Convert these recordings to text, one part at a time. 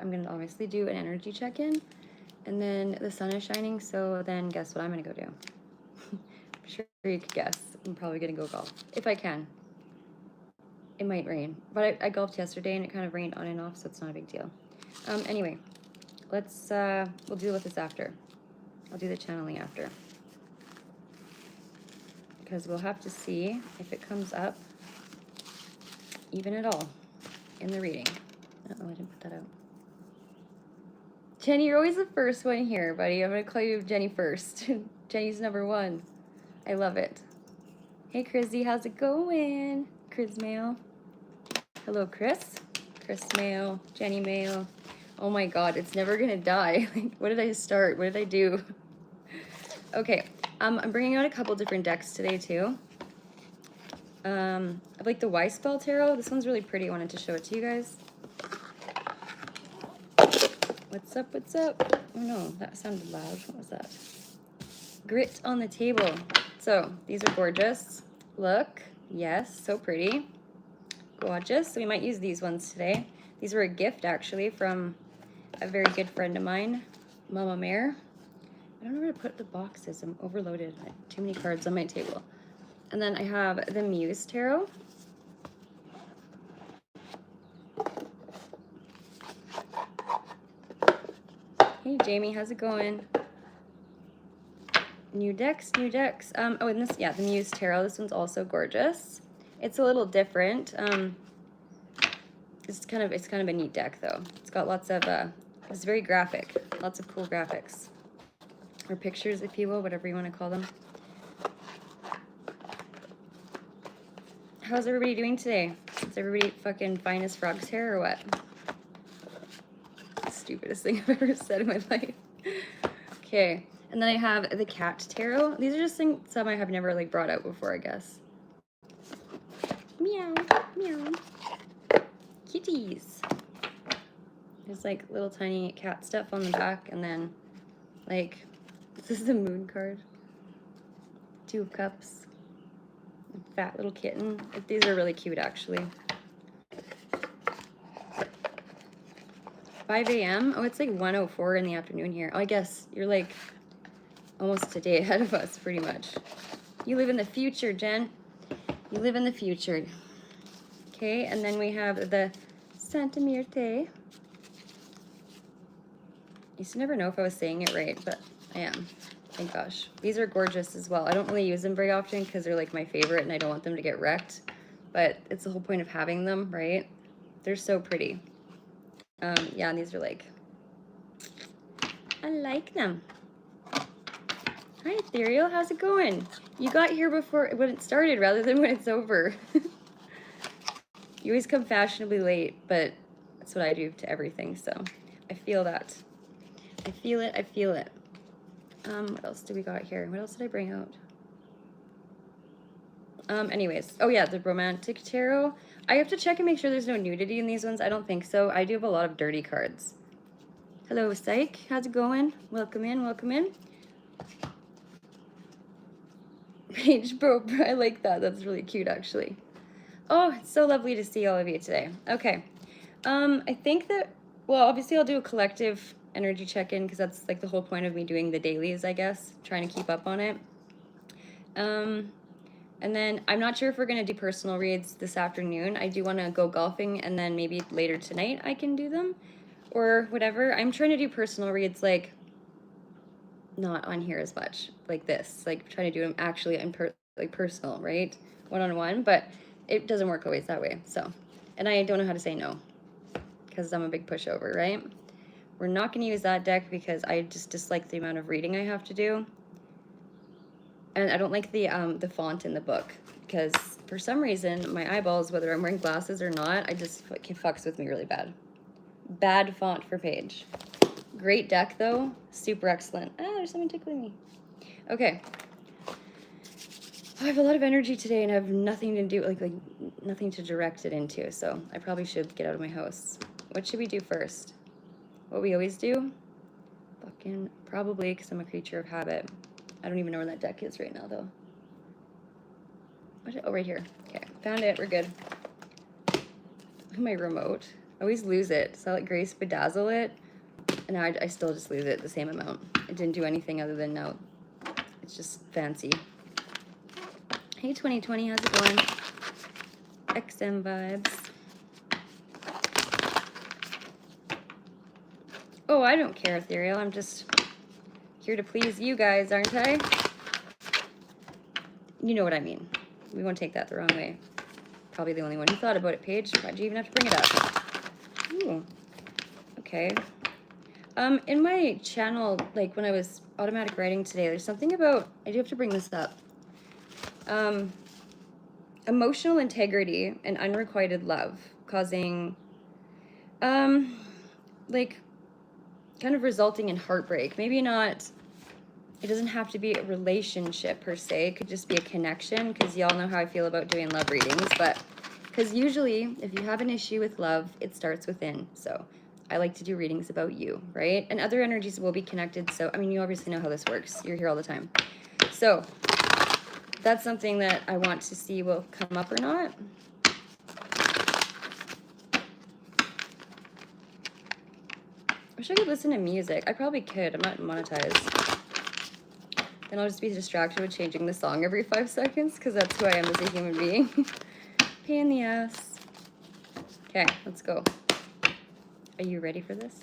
I'm gonna obviously do an energy check-in, and then the sun is shining, so then guess what I'm gonna go do? I'm sure you could guess. I'm probably gonna go golf, if I can. It might rain, but I golfed yesterday and it kind of rained on and off, so it's not a big deal. Anyway, we'll deal with this after. I'll do the channeling after. Because we'll have to see if it comes up even at all in the reading. Uh-oh, I didn't put that out. Jenny, you're always the first one here, buddy. I'm gonna call you Jenny first. Jenny's number one. I love it. Hey, Chrissy, how's it going? Chris Mail. Hello, Chris. Chris Mail, Jenny Mail. Oh my God, it's never gonna die. Like, what did I start? What did I do? Okay, I'm bringing out a couple different decks today too. I like the Y Spell Tarot. This one's really pretty. I wanted to show it to you guys. What's up? What's up? Oh no, that sounded loud. What was that? Grit on the table. So these are gorgeous. Look, yes, so pretty. Gorgeous. So we might use these ones today. These were a gift actually from a very good friend of mine, Mama Mare. I don't know where to put the boxes. I'm overloaded. I have too many cards on my table. And then I have the Muse Tarot. Hey Jamie, how's it going? New decks, new decks. Oh, and this, yeah, the Muse Tarot. This one's also gorgeous. It's a little different. It's kind of a neat deck though. It's got lots of it's very graphic. Lots of cool graphics. Or pictures, if you will, whatever you want to call them. How's everybody doing today? Is everybody fucking fine as frog's hair or what? Stupidest thing I've ever said in my life. Okay, and then I have the Cat Tarot. These are just things, some I have never like brought out before, I guess. Meow, meow. Kitties. There's like little tiny cat stuff on the back, and then like, this is the Moon card. 2 of Cups. A fat little kitten. These are really cute actually. 5 a.m. Oh, it's like 1:04 in the afternoon here. Oh, I guess you're like almost a day ahead of us, pretty much. You live in the future, Jen. You live in the future. Okay, and then we have the Santa Mirte. I used to never know if I was saying it right, but I am. Thank gosh. These are gorgeous as well. I don't really use them very often because they're like my favorite and I don't want them to get wrecked. But it's the whole point of having them, right? They're so pretty. Yeah, and these are like, I like them. Hi, Ethereal, how's it going? You got here before when it started rather than when it's over. You always come fashionably late, but that's what I do to everything, so I feel that. I feel it, I feel it. What else do we got here? What else did I bring out? Anyways, oh yeah, the Romantic Tarot. I have to check and make sure there's no nudity in these ones. I don't think so. I do have a lot of dirty cards. Hello, Psych. How's it going? Welcome in, welcome in. Paige Bro, I like that. That's really cute, actually. Oh, it's so lovely to see all of you today. Okay. I think that, well, obviously I'll do a collective energy check-in because that's like the whole point of me doing the dailies, I guess, trying to keep up on it. And then I'm not sure if we're going to do personal reads this afternoon. I do want to go golfing, and then maybe later tonight I can do them or whatever. I'm trying to do personal reads like not on here as much, like this, like trying to do them actually in like personal, right? One-on-one, but it doesn't work always that way. So, and I don't know how to say no because I'm a big pushover, right? We're not going to use that deck because I just dislike the amount of reading I have to do. And I don't like the font in the book because for some reason my eyeballs, whether I'm wearing glasses or not, it fucks with me really bad. Bad font for Paige. Great deck though, super excellent. Ah, there's someone tickling me. Okay. I have a lot of energy today and I have nothing to do, like nothing to direct it into, so I probably should get out of my house. What should we do first? What we always do? Fucking probably, because I'm a creature of habit. I don't even know where that deck is right now, though. Oh, right here. Okay, found it. We're good. Look at my remote. I always lose it. So I let Grace bedazzle it, and now I still just lose it the same amount. It didn't do anything other than now it's just fancy. Hey 2020, how's it going? XM vibes. Oh, I don't care, Ethereal. I'm just here to please you guys, aren't I? You know what I mean. We won't take that the wrong way. Probably the only one who thought about it, Paige. Why'd you even have to bring it up? Ooh. Okay. In my channel, like when I was automatic writing today, there's something about, I do have to bring this up. Emotional integrity and unrequited love causing, like, kind of resulting in heartbreak. Maybe not, it doesn't have to be a relationship per se. It could just be a connection, because y'all know how I feel about doing love readings. But because usually if you have an issue with love, it starts within. So I like to do readings about you, right? And other energies will be connected. So, I mean, you obviously know how this works. You're here all the time. So that's something that I want to see will come up or not. I wish I could listen to music. I probably could. I'm not monetized. Then I'll just be distracted with changing the song every 5 seconds, because that's who I am as a human being. Pain in the ass. Okay, let's go. Are you ready for this?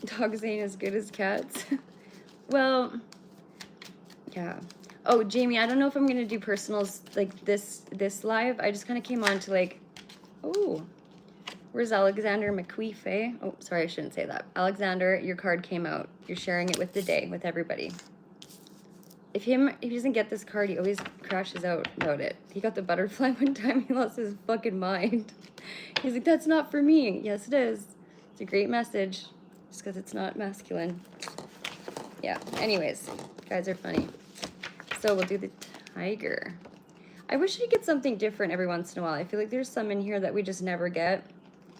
Dogs ain't as good as cats. Well, yeah. Oh, Jamie, I don't know if I'm gonna do personals like this live. I just kind of came on to like, oh, where's Alexander McQueef, eh? Oh, sorry, I shouldn't say that. Alexander, your card came out. You're sharing it with the day, with everybody. If he doesn't get this card, he always crashes out about it. He got the butterfly one time, he lost his fucking mind. He's like, that's not for me. Yes, it is. It's a great message, just because it's not masculine. Yeah, anyways, guys are funny. So we'll do the tiger. I wish I get something different every once in a while. I feel like there's some in here that we just never get,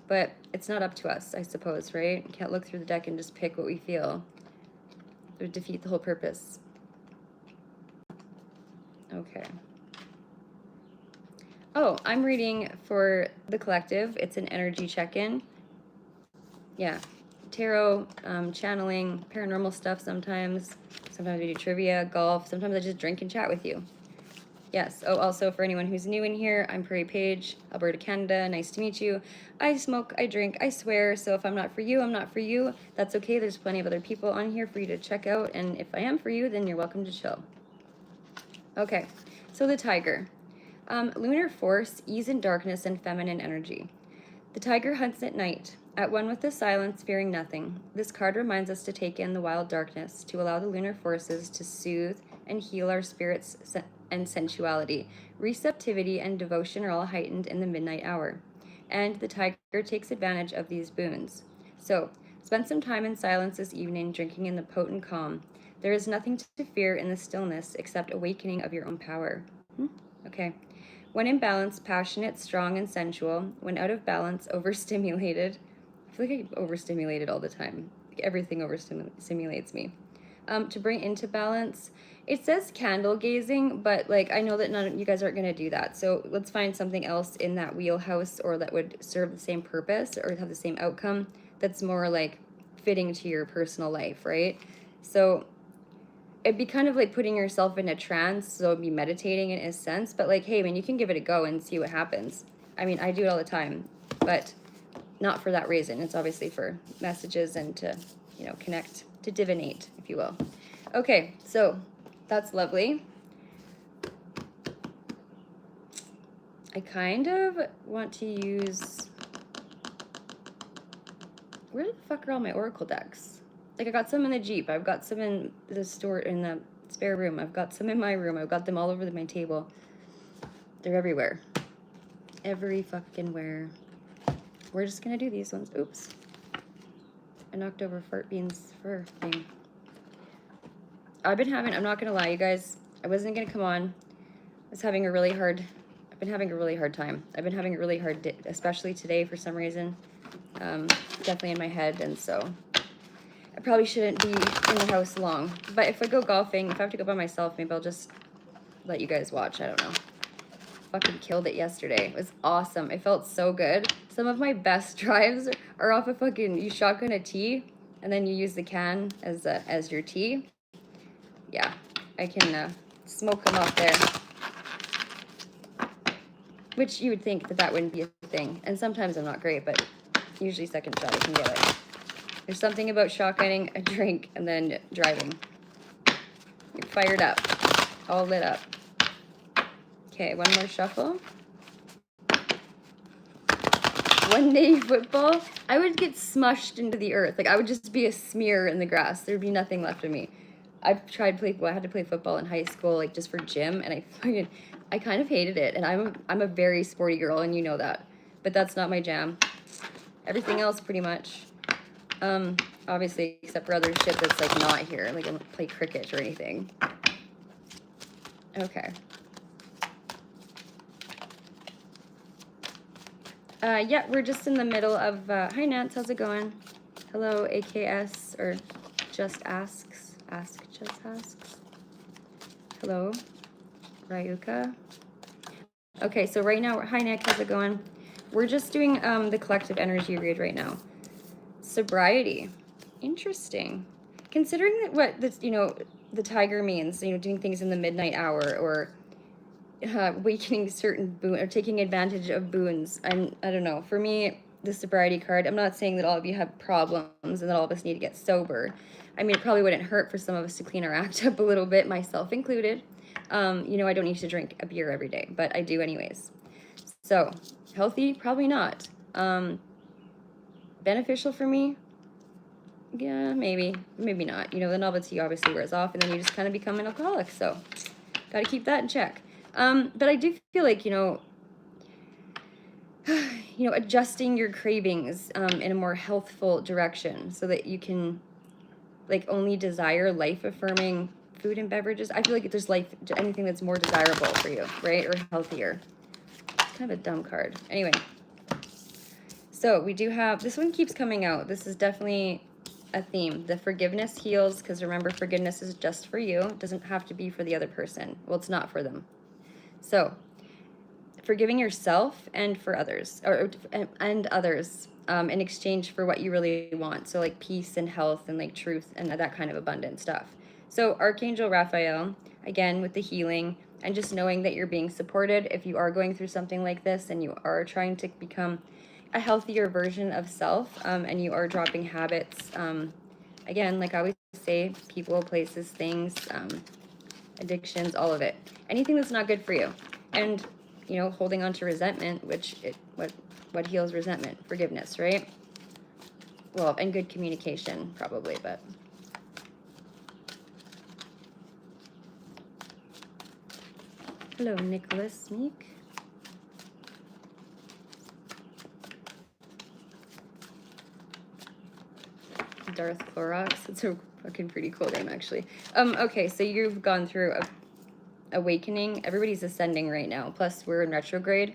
but it's not up to us, I suppose, right? Can't look through the deck and just pick what we feel. It would defeat the whole purpose. Okay. Oh, I'm reading for the collective. It's an energy check-in. Yeah. Tarot, channeling, paranormal stuff sometimes. Sometimes we do trivia, golf. Sometimes I just drink and chat with you. Yes. Oh, also for anyone who's new in here, I'm Prairie Paige, Alberta, Canada. Nice to meet you. I smoke, I drink, I swear. So if I'm not for you, I'm not for you. That's okay. There's plenty of other people on here for you to check out. And if I am for you, then you're welcome to chill. Okay, so the tiger. Lunar force, ease in darkness, and feminine energy. The tiger hunts at night, at one with the silence, fearing nothing. This card reminds us to take in the wild darkness, to allow the lunar forces to soothe and heal our spirits and sensuality. Receptivity and devotion are all heightened in the midnight hour. And the tiger takes advantage of these boons. So, spend some time in silence this evening, drinking in the potent calm. There is nothing to fear in the stillness except awakening of your own power. Okay. When in balance, passionate, strong, and sensual. When out of balance, overstimulated. I feel like I'm overstimulated all the time. Like everything overstimulates me. To bring into balance, it says candle gazing, but like I know that none of you guys aren't going to do that. So let's find something else in that wheelhouse, or that would serve the same purpose or have the same outcome that's more like fitting to your personal life, right? So it'd be kind of like putting yourself in a trance, so it'd be meditating in a sense, but like, hey, man, you can give it a go and see what happens. I mean, I do it all the time, but not for that reason. It's obviously for messages and to, you know, connect, to divinate, if you will. Okay, so that's lovely. I kind of want to use, where the fuck are all my oracle decks? Like I got some in the Jeep. I've got some in the store, in the spare room. I've got some in my room. I've got them all over my table. They're everywhere. Every fucking where. We're just gonna do these ones. Oops. I knocked over Fart Bean's fur thing. I'm not gonna lie, you guys. I wasn't gonna come on. I've been having a really hard time. I've been having a really hard day, especially today for some reason. Definitely in my head, and so I probably shouldn't be in the house long. But if I go golfing, if I have to go by myself, maybe I'll just let you guys watch. I don't know. fucking killed it yesterday. It was awesome. I felt so good. Some of my best drives are off a fucking, you shotgun a tea, and then you use the can as your tea. Yeah, I can smoke them off there. Which you would think that wouldn't be a thing. And sometimes I'm not great, but usually second shot I can get it. There's something about shotgunning a drink and then driving. You're fired up, all lit up. Okay, one more shuffle. One day football, I would get smushed into the earth. Like I would just be a smear in the grass. There'd be nothing left of me. I've tried I had to play football in high school, like just for gym, and I kind of hated it. And I'm a very sporty girl, and you know that. But that's not my jam. Everything else, pretty much. Obviously, except for other shit that's like not here. Like I don't play cricket or anything. Okay. Yeah, we're just in the middle of, hi Nance, how's it going? Hello, AKS, or Just Asks. Just Asks. Hello, Ryuka. Okay, so right now, hi Nick, how's it going? We're just doing the collective energy read right now. Sobriety, interesting. Considering that what this, the tiger means, doing things in the midnight hour or awakening certain boon or taking advantage of boons. I don't know. For me, the sobriety card, I'm not saying that all of you have problems and that all of us need to get sober. I mean, it probably wouldn't hurt for some of us to clean our act up a little bit, myself included. I don't need to drink a beer every day, but I do anyways. So, healthy? Probably not. Beneficial for me? Yeah, maybe. Maybe not. The novelty obviously wears off, and then you just kind of become an alcoholic. So, got to keep that in check. But I do feel like, adjusting your cravings in a more healthful direction so that you can, like, only desire life-affirming food and beverages. I feel like if there's anything that's more desirable for you, right, or healthier. It's kind of a dumb card. Anyway, so we do have, this one keeps coming out. This is definitely a theme. The forgiveness heals, because remember, forgiveness is just for you. It doesn't have to be for the other person. Well, it's not for them. So, forgiving yourself and for others, and others, in exchange for what you really want. So, like peace and health and like truth and that kind of abundant stuff. So, Archangel Raphael, again with the healing and just knowing that you're being supported if you are going through something like this and you are trying to become a healthier version of self, and you are dropping habits. Again, like I always say, people, places, things. Addictions, all of it, anything that's not good for you, and holding on to resentment, what heals resentment? Forgiveness, right? Well, and good communication probably, but hello Nicholas Meek. Darth Clorox, it's a fucking pretty cool name actually. Okay, so you've gone through awakening. Everybody's ascending right now, plus we're in retrograde.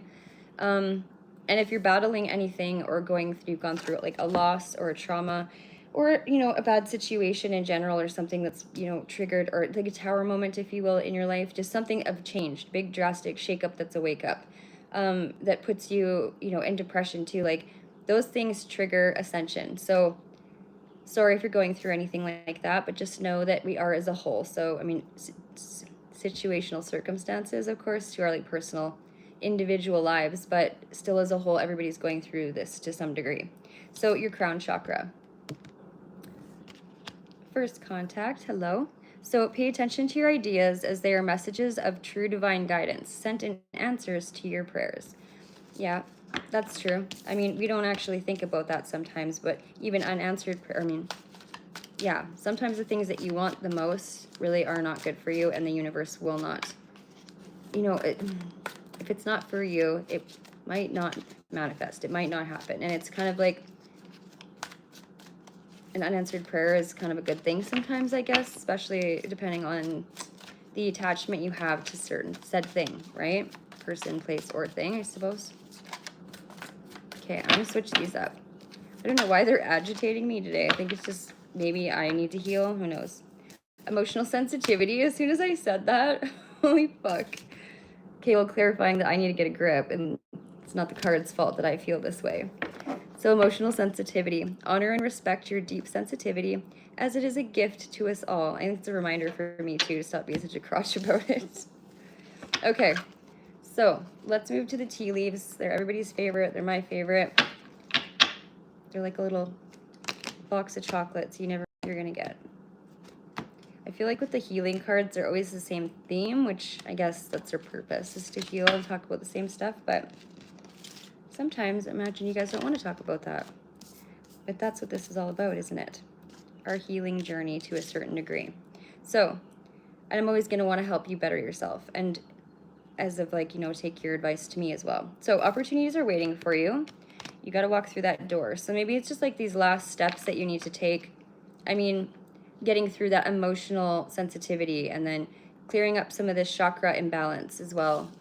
And if you're battling anything or you've gone through like a loss or a trauma or a bad situation in general, or something that's triggered, or like a tower moment, if you will, in your life, just something of changed, big drastic shake up, that's a wake up, that puts you in depression too. Like those things trigger ascension. So sorry if you're going through anything like that, but just know that we are as a whole. So, I mean, situational circumstances, of course, to our like personal, individual lives, but still as a whole, everybody's going through this to some degree. So, your crown chakra. First contact, hello. So, pay attention to your ideas as they are messages of true divine guidance, sent in answers to your prayers. Yeah. That's true. I mean, we don't actually think about that sometimes, but even unanswered prayer, yeah, sometimes the things that you want the most really are not good for you, and the universe will not, if it's not for you, it might not manifest. It might not happen. And it's kind of like an unanswered prayer is kind of a good thing sometimes, I guess, especially depending on the attachment you have to said thing, right? Person, place, or thing, I suppose. Okay, I'm gonna switch these up. I don't know why they're agitating me today. I think it's just maybe I need to heal. Who knows? Emotional sensitivity. As soon as I said that, holy fuck. Okay, well, clarifying that I need to get a grip, and it's not the card's fault that I feel this way. So emotional sensitivity. Honor and respect your deep sensitivity, as it is a gift to us all. And it's a reminder for me, too, to stop being such a crotch about it. Okay, so let's move to the tea leaves. They're everybody's favorite. They're my favorite. They're like a little box of chocolates you never know you're going to get. I feel like with the healing cards, they're always the same theme, which I guess that's their purpose, is to heal and talk about the same stuff. But sometimes, imagine you guys don't want to talk about that. But that's what this is all about, isn't it? Our healing journey to a certain degree. So, and I'm always going to want to help you better yourself. And as of like, you know, take your advice to me as well. So opportunities are waiting for you. You got to walk through that door. So maybe it's just like these last steps that you need to take. I mean, getting through that emotional sensitivity and then clearing up some of this chakra imbalance as well.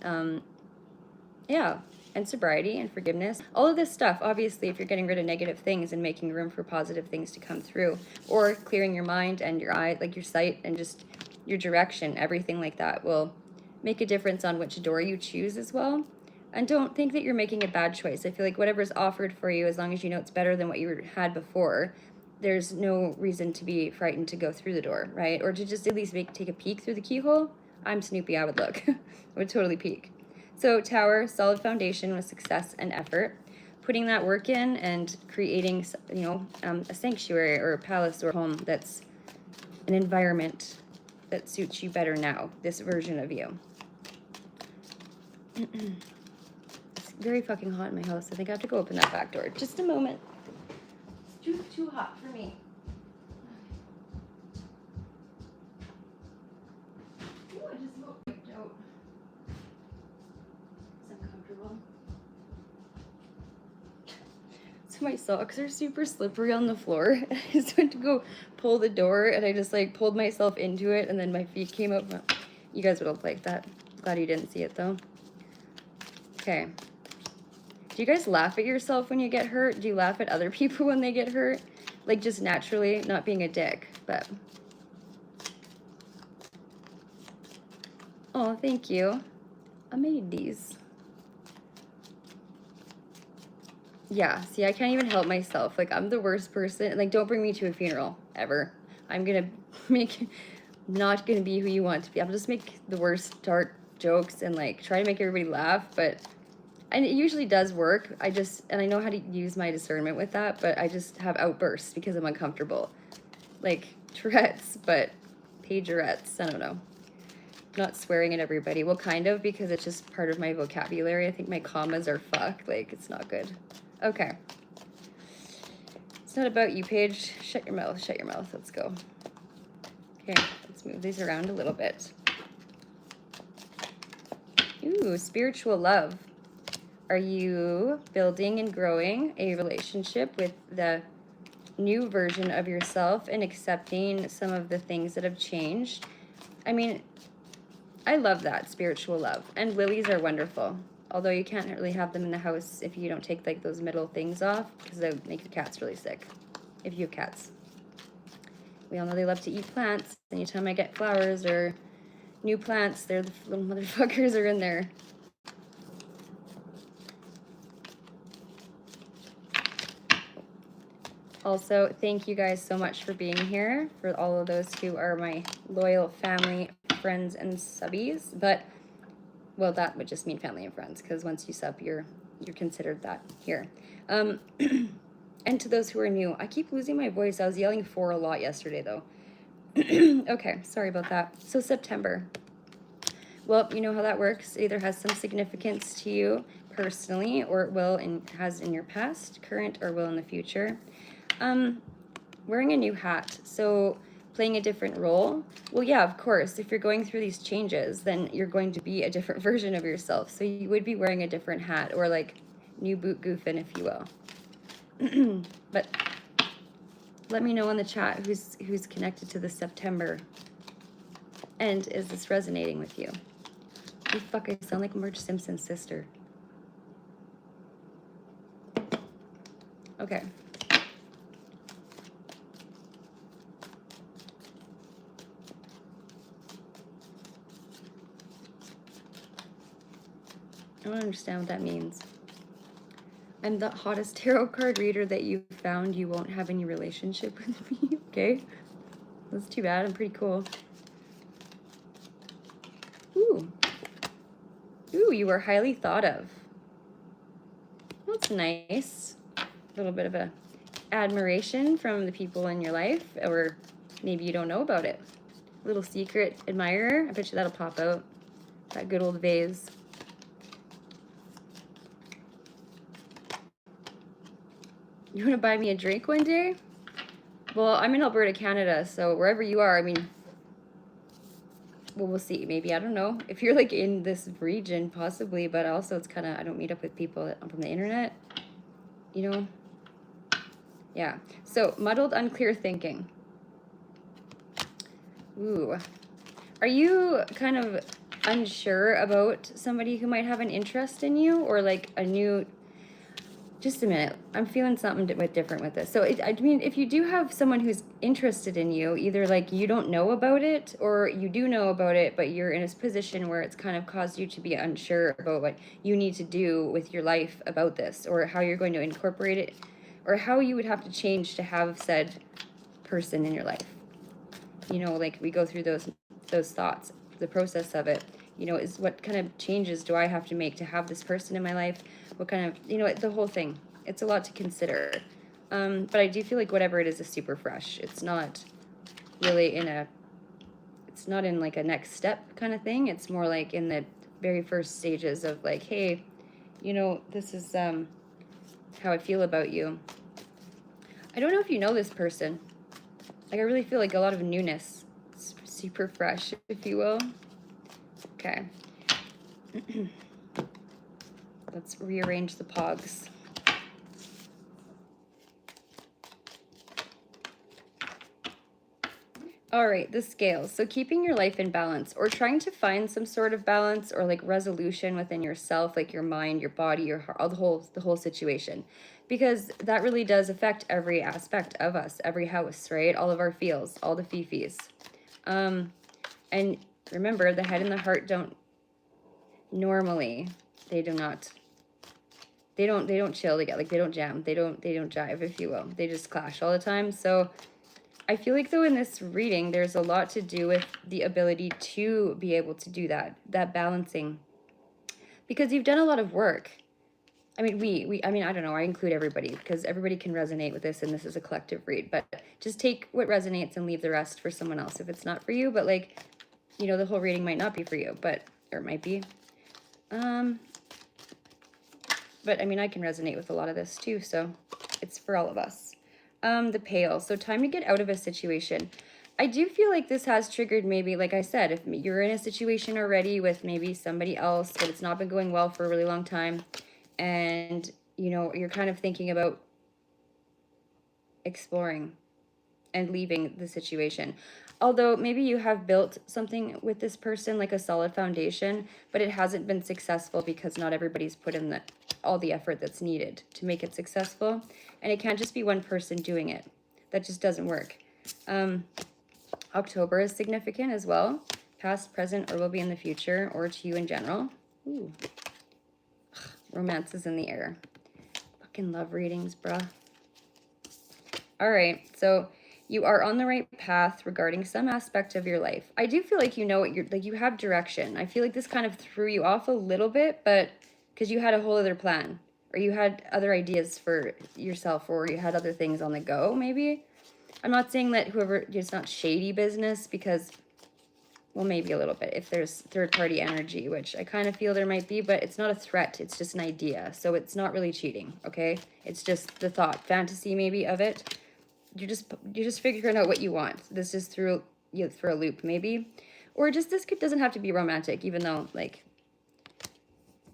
Yeah, and sobriety and forgiveness. All of this stuff, obviously, if you're getting rid of negative things and making room for positive things to come through, or clearing your mind and your eye, like your sight and just your direction, everything like that will make a difference on which door you choose as well. And don't think that you're making a bad choice. I feel like whatever's offered for you, as long as you know it's better than what you had before, there's no reason to be frightened to go through the door, right? Or to just at least take a peek through the keyhole. I'm Snoopy, I would look. I would totally peek. So Tower, solid foundation with success and effort. Putting that work in and creating, you know, a sanctuary or a palace or a home that's an environment that suits you better now, this version of you. It's very fucking hot in my house. I think I have to go open that back door. Just a moment. It's too hot for me. Ooh, I just wiped out. It's uncomfortable. So my socks are super slippery on the floor. I just went to go pull the door and I just like pulled myself into it and then my feet came out. You guys would have liked that. Glad you didn't see it though. Okay. Do you guys laugh at yourself when you get hurt? Do you laugh at other people when they get hurt? Like just naturally, not being a dick, but. Oh, thank you. I made these. Yeah, see, I can't even help myself. Like, I'm the worst person. Like, don't bring me to a funeral, ever. I'm gonna not gonna be who you want to be. I'll just make the worst dark jokes and, like, try to make everybody laugh, but, and it usually does work. And I know how to use my discernment with that, but I just have outbursts because I'm uncomfortable. Like, Tourette's, but pagerettes, I don't know. Not swearing at everybody. Well, kind of, because it's just part of my vocabulary. I think my commas are fuck. Like, it's not good. Okay. It's not about you, Paige. Shut your mouth. Shut your mouth. Let's go. Okay, let's move these around a little bit. Ooh, spiritual love. Are you building and growing a relationship with the new version of yourself and accepting some of the things that have changed? I mean, I love that, spiritual love. And lilies are wonderful. Although you can't really have them in the house if you don't take like those middle things off, because they would make your cats really sick, if you have cats. We all know they love to eat plants. Anytime I get flowers or new plants, they're the little motherfuckers are in there. Also, thank you guys so much for being here, for all of those who are my loyal family, friends, and subbies. But well, that would just mean family and friends, because once you sub, you're considered that here. And to those who are new, I keep losing my voice. I was yelling for a lot yesterday, though. Okay, sorry about that. So September. Well, you know how that works. It either has some significance to you personally, or it will and has in your past, current, or will in the future. Wearing a new hat. So playing a different role. Well, yeah, of course, if you're going through these changes, then you're going to be a different version of yourself. So you would be wearing a different hat, or like new boot goofing, if you will. But let me know in the chat who's connected to the September. And is this resonating with you? Oh, fuck, I sound like Marge Simpson's sister. Okay. don't understand what that means. I'm the hottest tarot card reader that you found. You won't have any relationship with me. Okay. That's too bad. I'm pretty cool. Ooh. Ooh, you are highly thought of. That's nice. A little bit of a admiration from the people in your life, or maybe you don't know about it. Little secret admirer. I bet you that'll pop out. That good old vase. You want to buy me a drink one day? Well, I'm in Alberta, Canada, so wherever you are, I mean, well, we'll see. Maybe, I don't know. If you're like in this region, possibly, but also it's kind of, I don't meet up with people from the internet, you know? Yeah. So, muddled, unclear thinking. Ooh. Are you kind of unsure about somebody who might have an interest in you, or like a new... Just a minute. I'm feeling something different with this. So, I mean, if you do have someone who's interested in you, either like you don't know about it or you do know about it, but you're in a position where it's kind of caused you to be unsure about what you need to do with your life about this, or how you're going to incorporate it, or how you would have to change to have said person in your life. You know, like we go through those thoughts, the process of it, you know, is what kind of changes do I have to make to have this person in my life? What kind of, you know, the whole thing. It's a lot to consider. But I do feel like whatever it is super fresh. It's not really it's not in like a next step kind of thing. It's more like in the very first stages of like, hey, you know, this is how I feel about you. I don't know if you know this person. Like, I really feel like a lot of newness. It's super fresh, if you will. Okay. Let's rearrange the pogs. All right, the scales. So keeping your life in balance, or trying to find some sort of balance or like resolution within yourself, like your mind, your body, your heart, the whole situation. Because that really does affect every aspect of us, every house, right? All of our feels, all the fifis. And remember, the head and the heart don't normally, they do not, they don't chill together, like they don't jam, they don't jive, if you will. They just clash all the time. So I feel like though in this reading, there's a lot to do with the ability to be able to do that balancing, because you've done a lot of work. I mean, I mean, I don't know, I include everybody because everybody can resonate with this, and this is a collective read, but just take what resonates and leave the rest for someone else if it's not for you. But like, you know, the whole reading might not be for you, or it might be. But I mean, I can resonate with a lot of this too, so it's for all of us. The Pale. So time to get out of a situation. I do feel like this has triggered, maybe, like I said, if you're in a situation already with maybe somebody else, but it's not been going well for a really long time, and, you know, you're kind of thinking about exploring and leaving the situation. Although maybe you have built something with this person, like a solid foundation, but it hasn't been successful because not everybody's put in all the effort that's needed to make it successful. And it can't just be one person doing it. That just doesn't work. October is significant as well. Past, present, or will be in the future, or to you in general. Ooh. Ugh, romance is in the air. Fucking love readings, bruh. All right, so you are on the right path regarding some aspect of your life. I do feel like you know what you're, like you have direction. I feel like this kind of threw you off a little bit, but because you had a whole other plan, or you had other ideas for yourself, or you had other things on the go, maybe. I'm not saying that it's not shady business, because, well, maybe a little bit if there's third-party energy, which I kind of feel there might be, but it's not a threat. It's just an idea. So it's not really cheating, okay? It's just the thought, fantasy maybe of it. You're just figuring out what you want. This is through you for a loop, maybe. Or just doesn't have to be romantic, even though, like,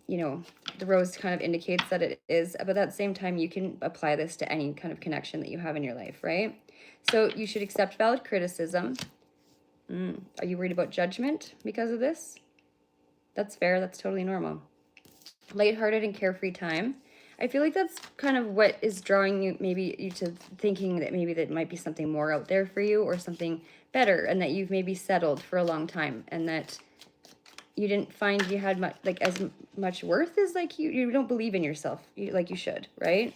you know, the rose kind of indicates that it is. But at the same time, you can apply this to any kind of connection that you have in your life, right? So you should accept valid criticism. Are you worried about judgment because of this? That's fair. That's totally normal. Lighthearted and carefree time. I feel like that's kind of what is drawing you to thinking that maybe that might be something more out there for you, or something better, and that you've maybe settled for a long time, and that you didn't find you had much, like as much worth as like you don't believe in yourself like you should, right?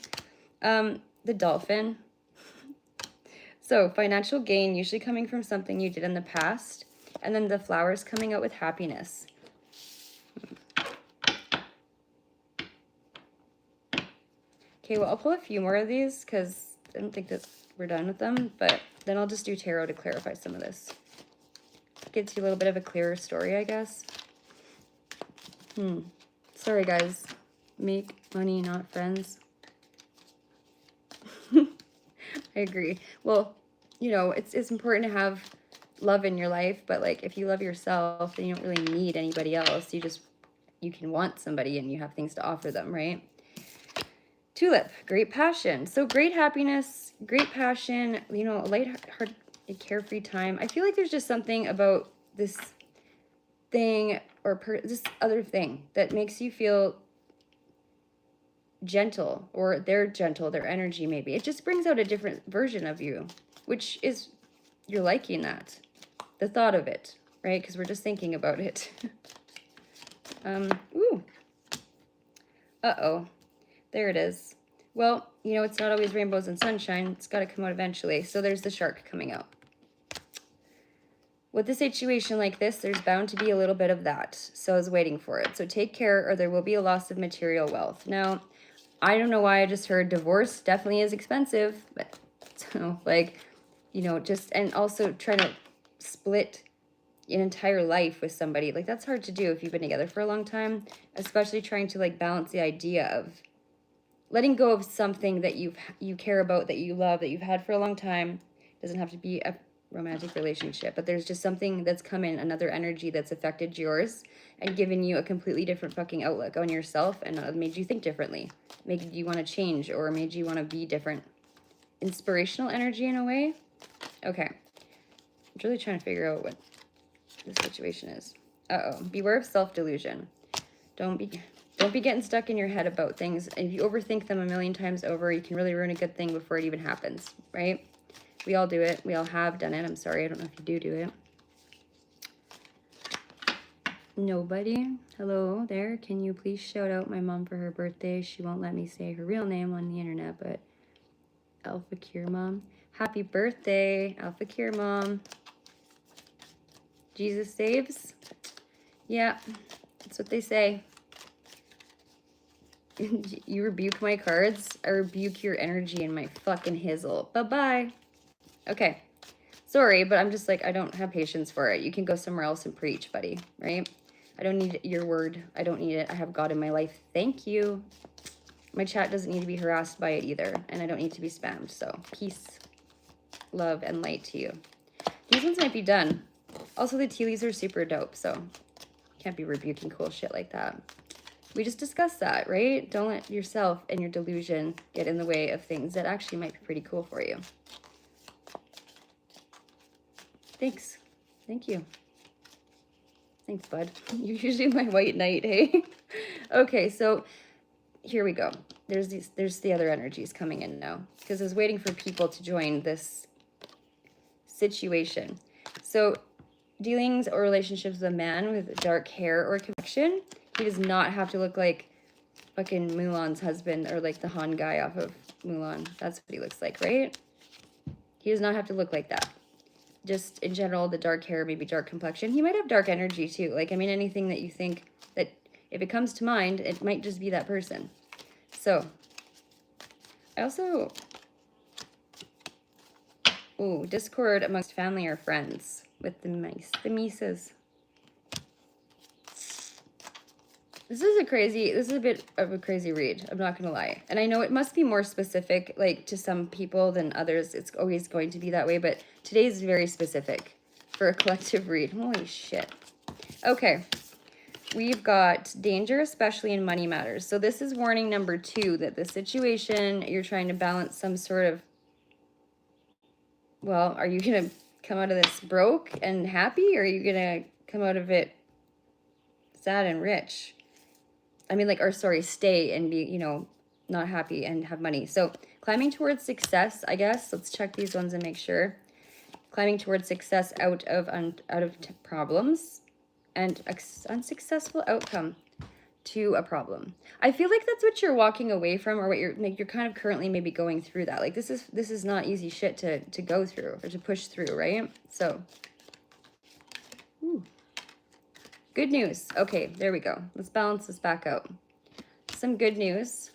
The dolphin. So financial gain usually coming from something you did in the past, and then the flowers coming out with happiness. Okay, well, I'll pull a few more of these because I don't think that we're done with them, but then I'll just do tarot to clarify some of this. Gets you a little bit of a clearer story, I guess. Sorry, guys. Make money, not friends. I agree. Well, you know, it's important to have love in your life, but like if you love yourself, then you don't really need anybody else. You can want somebody and you have things to offer them, right? Tulip, great passion. So great happiness, great passion, you know, a light-hearted, carefree time. I feel like there's just something about this thing or this other thing that makes you feel gentle, or they're gentle, their energy maybe. It just brings out a different version of you, which is, you're liking that. The thought of it, right? Because we're just thinking about it. Ooh. Uh-oh. There it is. Well, you know, it's not always rainbows and sunshine. It's got to come out eventually. So there's the shark coming out. With a situation like this, there's bound to be a little bit of that. So I was waiting for it. So take care or there will be a loss of material wealth. Now, I don't know why I just heard divorce definitely is expensive. But so like, you know, just, and also trying to split an entire life with somebody. Like that's hard to do if you've been together for a long time, especially trying to like balance the idea of letting go of something that you care about, that you love, that you've had for a long time. It doesn't have to be a romantic relationship, but there's just something that's come in, another energy that's affected yours and given you a completely different fucking outlook on yourself and made you think differently, made you want to change or made you want to be different. Inspirational energy in a way. Okay. I'm really trying to figure out what this situation is. Uh-oh. Beware of self-delusion. Don't be getting stuck in your head about things. If you overthink them a million times over, you can really ruin a good thing before it even happens, right? We all do it. We all have done it. I'm sorry. I don't know if you do it. Nobody. Hello there. Can you please shout out my mom for her birthday? She won't let me say her real name on the internet, but Alpha Cure Mom. Happy birthday, Alpha Cure Mom. Jesus saves. Yeah, that's what they say. You rebuke my cards. I rebuke your energy and my fucking hizzle. Bye-bye. Okay. Sorry, but I'm just like, I don't have patience for it. You can go somewhere else and preach, buddy, right? I don't need your word. I don't need it. I have God in my life. Thank you. My chat doesn't need to be harassed by it either, and I don't need to be spammed. So peace, love, and light to you. These ones might be done. Also, the tea leaves are super dope, so can't be rebuking cool shit like that. We just discussed that, right? Don't let yourself and your delusion get in the way of things that actually might be pretty cool for you. Thanks. Thank you. Thanks, bud. You're usually my white knight, hey? Okay, so here we go. There's the other energies coming in now because I was waiting for people to join this situation. So dealings or relationships with a man with dark hair or complexion, he does not have to look like fucking Mulan's husband or like the Han guy off of Mulan. That's what he looks like, right? He does not have to look like that. Just in general, the dark hair, maybe dark complexion. He might have dark energy too. Like, I mean, anything that you think that if it comes to mind, it might just be that person. So, I also, ooh, discord amongst family or friends with the mice, the mises. This is a bit of a crazy read. I'm not going to lie. And I know it must be more specific, like, to some people than others. It's always going to be that way, but today's very specific for a collective read. Holy shit. Okay. We've got danger, especially in money matters. So this is warning number 2, that the situation, you're trying to balance some sort of, well, are you going to come out of this broke and happy, or are you going to come out of it sad and rich? I mean, like, or sorry, stay and be, you know, not happy and have money. So climbing towards success, I guess. Let's check these ones and make sure. Climbing towards success out of problems and unsuccessful outcome to a problem. I feel like that's what you're walking away from, or what you're like, you're kind of currently maybe going through that. Like this is not easy shit to go through or to push through, right? So ooh. Good news. Okay, there we go. Let's balance this back out. Some good news.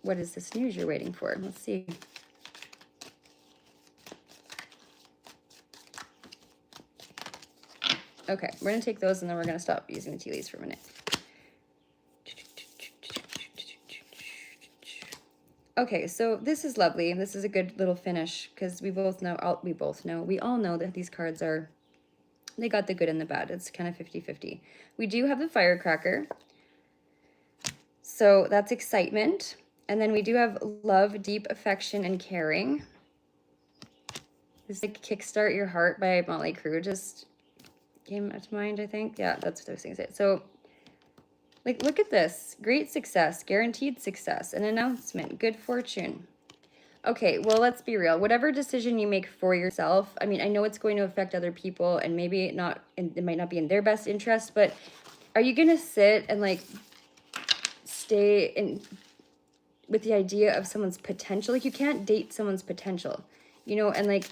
What is this news you're waiting for? Let's see. Okay, we're going to take those and then we're going to stop using the tea leaves for a minute. Okay, so this is lovely. This is a good little finish because we all know that these cards are, they got the good and the bad. It's kind of 50-50. We do have the firecracker. So that's excitement. And then we do have love, deep affection, and caring. This is like Kickstart Your Heart by Motley Crue just came to mind, I think. Yeah, that's what I was going to say. So, like, look at this. Great success, guaranteed success, an announcement, good fortune. Okay, well, let's be real. Whatever decision you make for yourself, I mean, I know it's going to affect other people and maybe it might not be in their best interest, but are you going to sit and, like, stay in with the idea of someone's potential? Like, you can't date someone's potential, you know, and, like,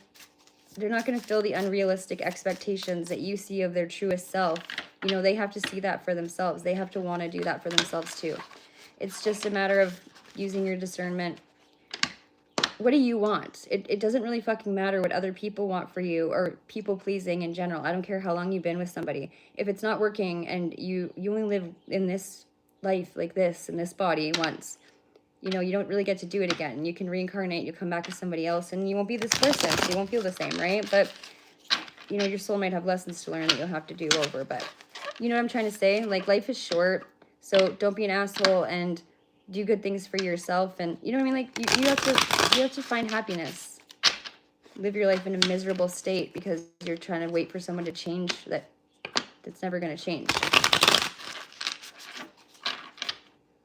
they're not going to fill the unrealistic expectations that you see of their truest self. You know, they have to see that for themselves. They have to want to do that for themselves too. It's just a matter of using your discernment. What do you want? It doesn't really fucking matter what other people want for you or people pleasing in general. I don't care how long you've been with somebody. If it's not working and you only live in this life like this, in this body once, you know, you don't really get to do it again. You can reincarnate, you come back to somebody else, and you won't be this person. So you won't feel the same, right? But, you know, your soul might have lessons to learn that you'll have to do over. But you know what I'm trying to say? Like, life is short, so don't be an asshole and do good things for yourself. And, you know what I mean? Like, you have to find happiness. Live your life in a miserable state because you're trying to wait for someone to change that's never going to change.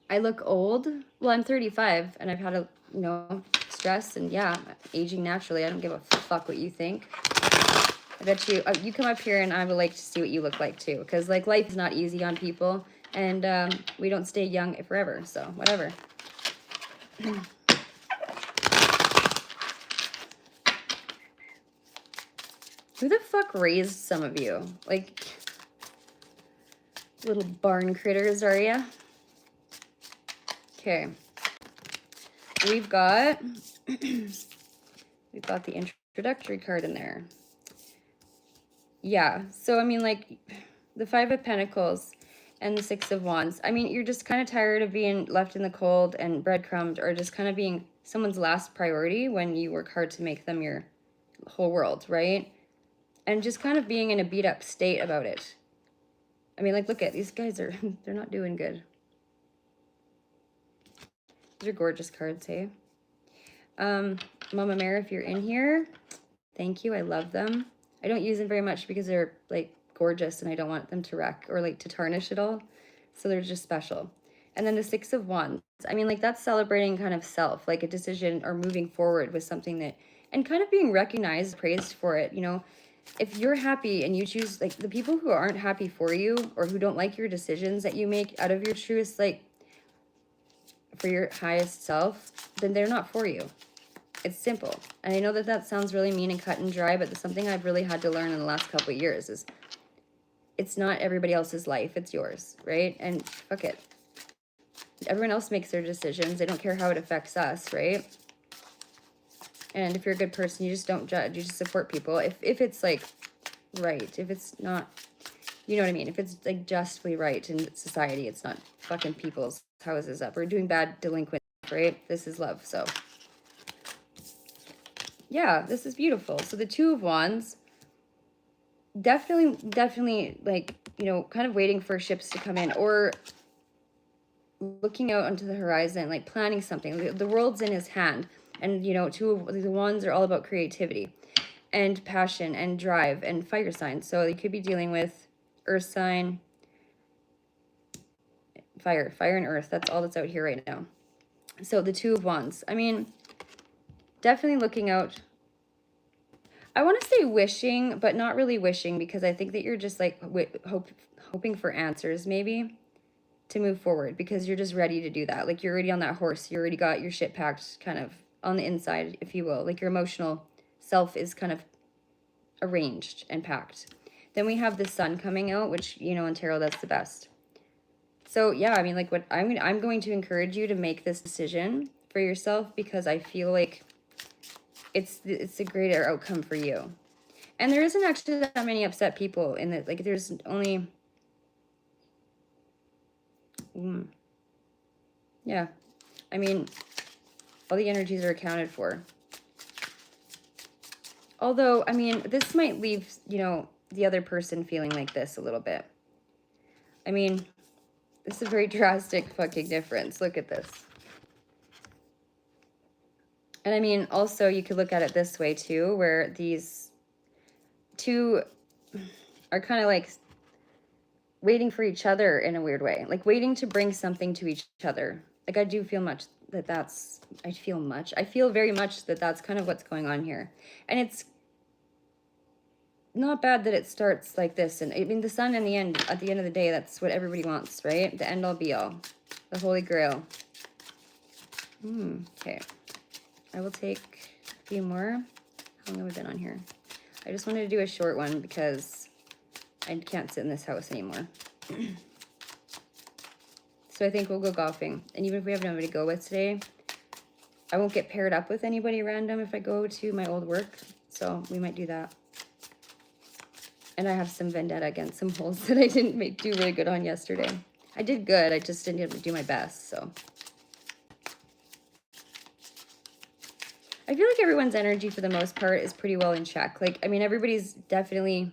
I look old. Well, I'm 35 and I've had a, you know, stress and yeah, aging naturally. I don't give a fuck what you think. I bet you come up here and I would like to see what you look like too. Because like life is not easy on people and we don't stay young forever. So whatever. Who the fuck raised some of you? Like little barn critters, are ya? Okay, we've got the introductory card in there. Yeah, so I mean, like the Five of Pentacles and the Six of Wands. I mean, you're just kind of tired of being left in the cold and breadcrumbed, or just kind of being someone's last priority when you work hard to make them your whole world, right? And just kind of being in a beat up state about it. I mean, like, look at these guys they're not doing good. These are gorgeous cards, hey? Mama Mare, if you're in here, thank you. I love them. I don't use them very much because they're, like, gorgeous and I don't want them to wreck or, like, to tarnish it all. So they're just special. And then the Six of Wands. I mean, like, that's celebrating kind of self, like a decision or moving forward with something that, and kind of being recognized, praised for it, you know? If you're happy and you choose, like, the people who aren't happy for you or who don't like your decisions that you make out of your truest, like, for your highest self, then they're not for you. It's simple. And I know that that sounds really mean and cut and dry, but something I've really had to learn in the last couple of years is it's not everybody else's life, it's yours, right? And fuck it. Everyone else makes their decisions. They don't care how it affects us, right? And if you're a good person, you just don't judge. You just support people. If it's like right, if it's not, you know what I mean? If it's like justly right in society, it's not fucking people's houses up or doing bad delinquent, right? This is love, so. Yeah, this is beautiful. So the Two of Wands, definitely like, you know, kind of waiting for ships to come in or looking out onto the horizon, like planning something. The world's in his hand. And, you know, Two of the Wands are all about creativity and passion and drive and fire signs. So you could be dealing with earth sign, fire and earth. That's all that's out here right now. So the Two of Wands. I mean, definitely looking out. I want to say wishing, but not really wishing, because I think that you're just like hoping for answers maybe to move forward, because you're just ready to do that. Like you're already on that horse. You already got your shit packed kind of on the inside, if you will. Like your emotional self is kind of arranged and packed. Then we have the sun coming out, which, you know, in tarot, that's the best. So yeah, I mean, like what I'm going to encourage you to make this decision for yourself, because I feel like it's a greater outcome for you. And there isn't actually that many upset people in it. Like there's only, yeah. I mean, all the energies are accounted for. Although, I mean, this might leave, you know, the other person feeling like this a little bit. I mean, this is a very drastic fucking difference. Look at this. And I mean, also, you could look at it this way too, where these two are kind of like waiting for each other in a weird way, like waiting to bring something to each other. Like I do feel much that that's, I feel very much that that's kind of what's going on here. And it's not bad that it starts like this. And I mean, the sun in the end, at the end of the day, that's what everybody wants, right? The end all be all, the holy grail. Okay. I will take a few more. How long have we been on here? I just wanted to do a short one because I can't sit in this house anymore. So I think we'll go golfing. And even if we have nobody to go with today, I won't get paired up with anybody random if I go to my old work. So we might do that. And I have some vendetta against some holes that I didn't do really good on yesterday. I did good. I just didn't do my best. So I feel like everyone's energy for the most part is pretty well in check. Like, I mean, everybody's definitely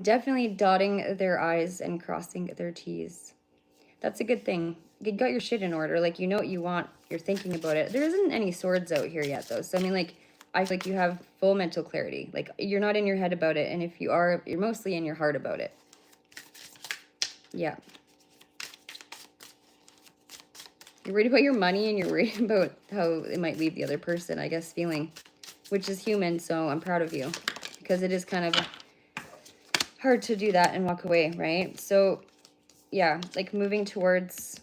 dotting their I's and crossing their T's. That's a good thing. You got your shit in order. Like, you know what you want. You're thinking about it. There isn't any swords out here yet, though. So, I mean, like, I feel like you have full mental clarity. Like, you're not in your head about it. And if you are, you're mostly in your heart about it. Yeah. You're worried about your money, and you're worried about how it might leave the other person, I guess, feeling. Which is human, so I'm proud of you. Because it is kind of hard to do that and walk away, right? So, yeah, like moving towards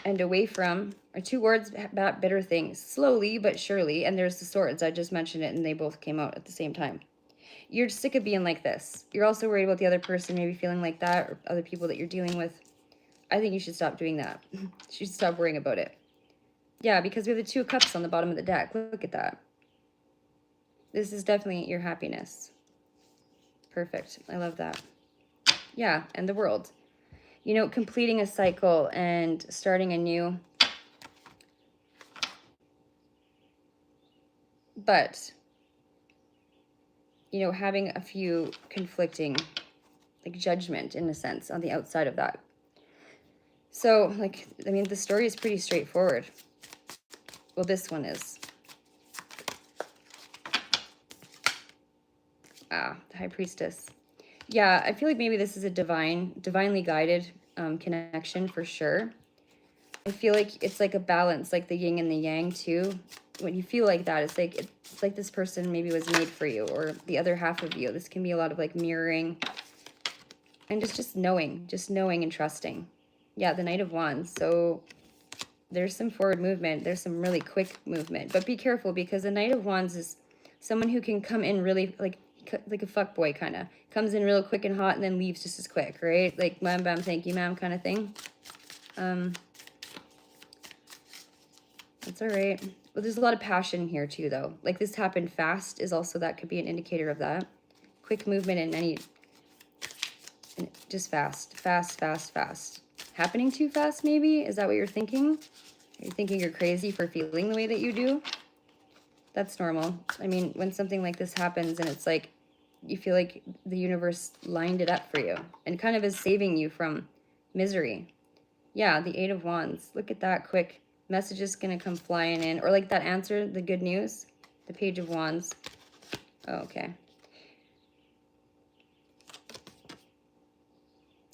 and away from are towards better things, slowly but surely. And there's the swords. I just mentioned it, and they both came out at the same time. You're sick of being like this. You're also worried about the other person maybe feeling like that, or other people that you're dealing with. I think you should stop doing that. You should stop worrying about it. Yeah, because we have the 2 of Cups on the bottom of the deck. Look at that. This is definitely your happiness. Perfect. I love that. Yeah, and the World. You know, completing a cycle and starting anew. But, you know, having a few conflicting, like, judgment, in a sense, on the outside of that. So, like, I mean, the story is pretty straightforward. Well, this one is. The High Priestess. Yeah, I feel like maybe this is a divinely guided connection for sure. I feel like it's like a balance, like the yin and the yang too. When you feel like that, it's like this person maybe was made for you, or the other half of you. This can be a lot of like mirroring and just knowing and trusting. Yeah, the Knight of Wands. So there's some forward movement. There's some really quick movement, but be careful, because the Knight of Wands is someone who can come in really like a fuckboy kind of. Comes in real quick and hot and then leaves just as quick, right? Like, bam, bam, thank you, ma'am, kind of thing. That's all right. Well, there's a lot of passion here too, though. Like, this happened fast is also, that could be an indicator of that. Quick movement in any, just fast. Happening too fast, maybe? Is that what you're thinking? Are you thinking you're crazy for feeling the way that you do? That's normal. I mean, when something like this happens and it's like, you feel like the universe lined it up for you and kind of is saving you from misery. Yeah, the 8 of Wands. Look at that quick. Message is going to come flying in. Or like that answer, the good news. The Page of Wands. Oh, okay.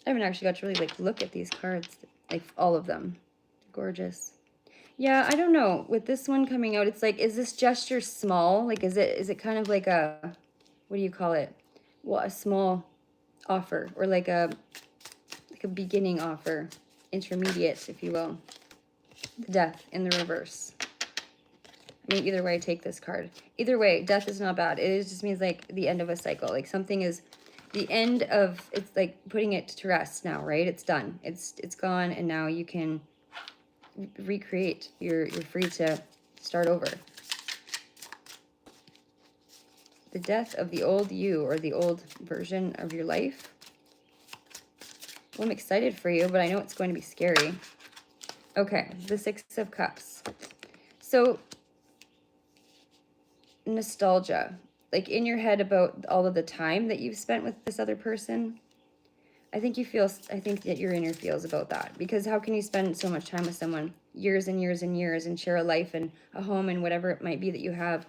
I haven't actually got to really like look at these cards. Like all of them. Gorgeous. Yeah, I don't know. With this one coming out, it's like, is this gesture small? Like, is it kind of like a, what do you call it? Well, a small offer, or like a beginning offer, intermediate, if you will. The death in the reverse. I mean, either way, take this card. Either way, death is not bad. It just means like the end of a cycle. Like something is the end of, it's like putting it to rest now, right? It's done. It's gone, and now you can recreate. You're free to start over. The death of the old you, or the old version of your life. Well, I'm excited for you, but I know it's going to be scary. Okay, the Six of Cups. So, nostalgia. Like in your head about all of the time that you've spent with this other person. I think that your inner feels about that. Because how can you spend so much time with someone, years and years and years, and share a life and a home and whatever it might be that you have?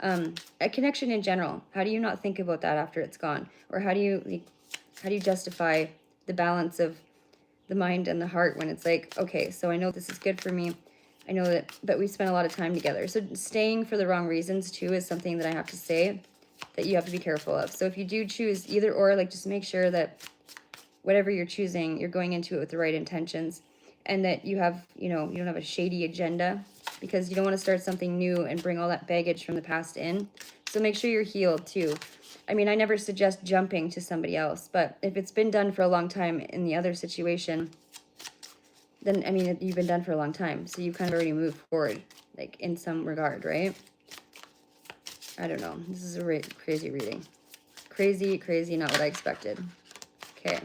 A connection in general. How do you not think about that after it's gone? Or how do you justify the balance of the mind and the heart when it's like, okay, so I know this is good for me. I know that, but we spent a lot of time together. So staying for the wrong reasons too is something that I have to say that you have to be careful of. So if you do choose either or, like just make sure that whatever you're choosing, you're going into it with the right intentions, and that you have, you don't have a shady agenda, because you don't want to start something new and bring all that baggage from the past in. So make sure you're healed too. I mean, I never suggest jumping to somebody else, but if it's been done for a long time in the other situation, then, I mean, you've been done for a long time. So you kind of already moved forward, like in some regard, right? I don't know. This is a crazy reading. Crazy, crazy, not what I expected. Okay.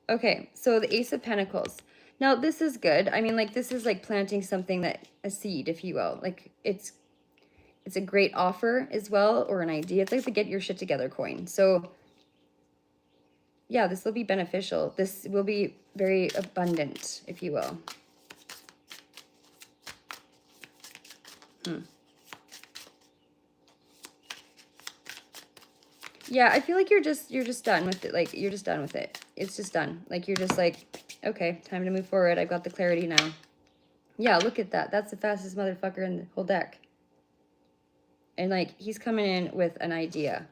Okay, so the Ace of Pentacles. Now, this is good. I mean, like, this is like planting something, a seed, if you will. Like, it's a great offer as well, or an idea. It's like the get your shit together coin. So, yeah, this will be beneficial. This will be very abundant, if you will. Yeah, I feel like you're just done with it. Like, you're just done with it. It's just done. Like, you're just like, okay, time to move forward. I've got the clarity now. Yeah, look at that. That's the fastest motherfucker in the whole deck. And, like, he's coming in with an idea.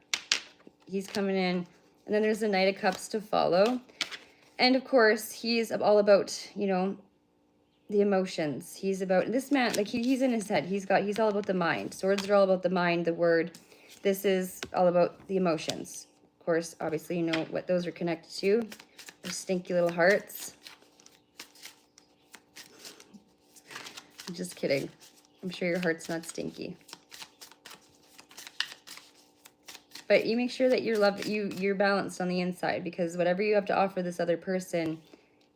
He's coming in. And then there's the Knight of Cups to follow. And, of course, he's all about, the emotions. He's about, this man, like, he's in his head. He's all about the mind. Swords are all about the mind, the word. This is all about the emotions. Of course, obviously, you know what those are connected to. Those stinky little hearts. I'm just kidding. I'm sure your heart's not stinky. But you make sure that you're balanced on the inside, because whatever you have to offer this other person,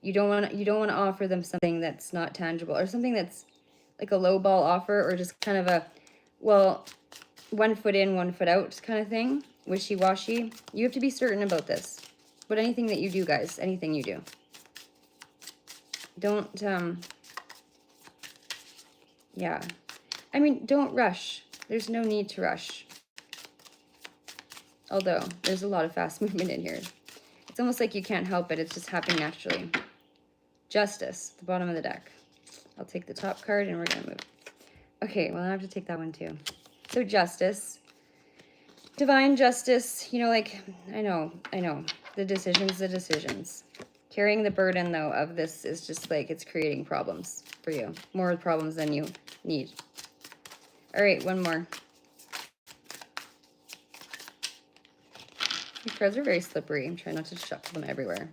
you don't want to offer them something that's not tangible, or something that's like a low ball offer, or just kind of a, well, 1 foot in, 1 foot out kind of thing, wishy-washy. You have to be certain about this. But anything that you do, guys, anything you do, don't, yeah. I mean, don't rush. There's no need to rush. Although, there's a lot of fast movement in here. It's almost like you can't help it. It's just happening naturally. Justice, the bottom of the deck. I'll take the top card and we're going to move. Okay, well, I have to take that one too. So, Justice. Divine justice, like, I know. The decisions. Carrying the burden, though, of this is just like, it's creating problems for you. More problems than you need. All right, one more. These cards are very slippery. I'm trying not to shuffle them everywhere.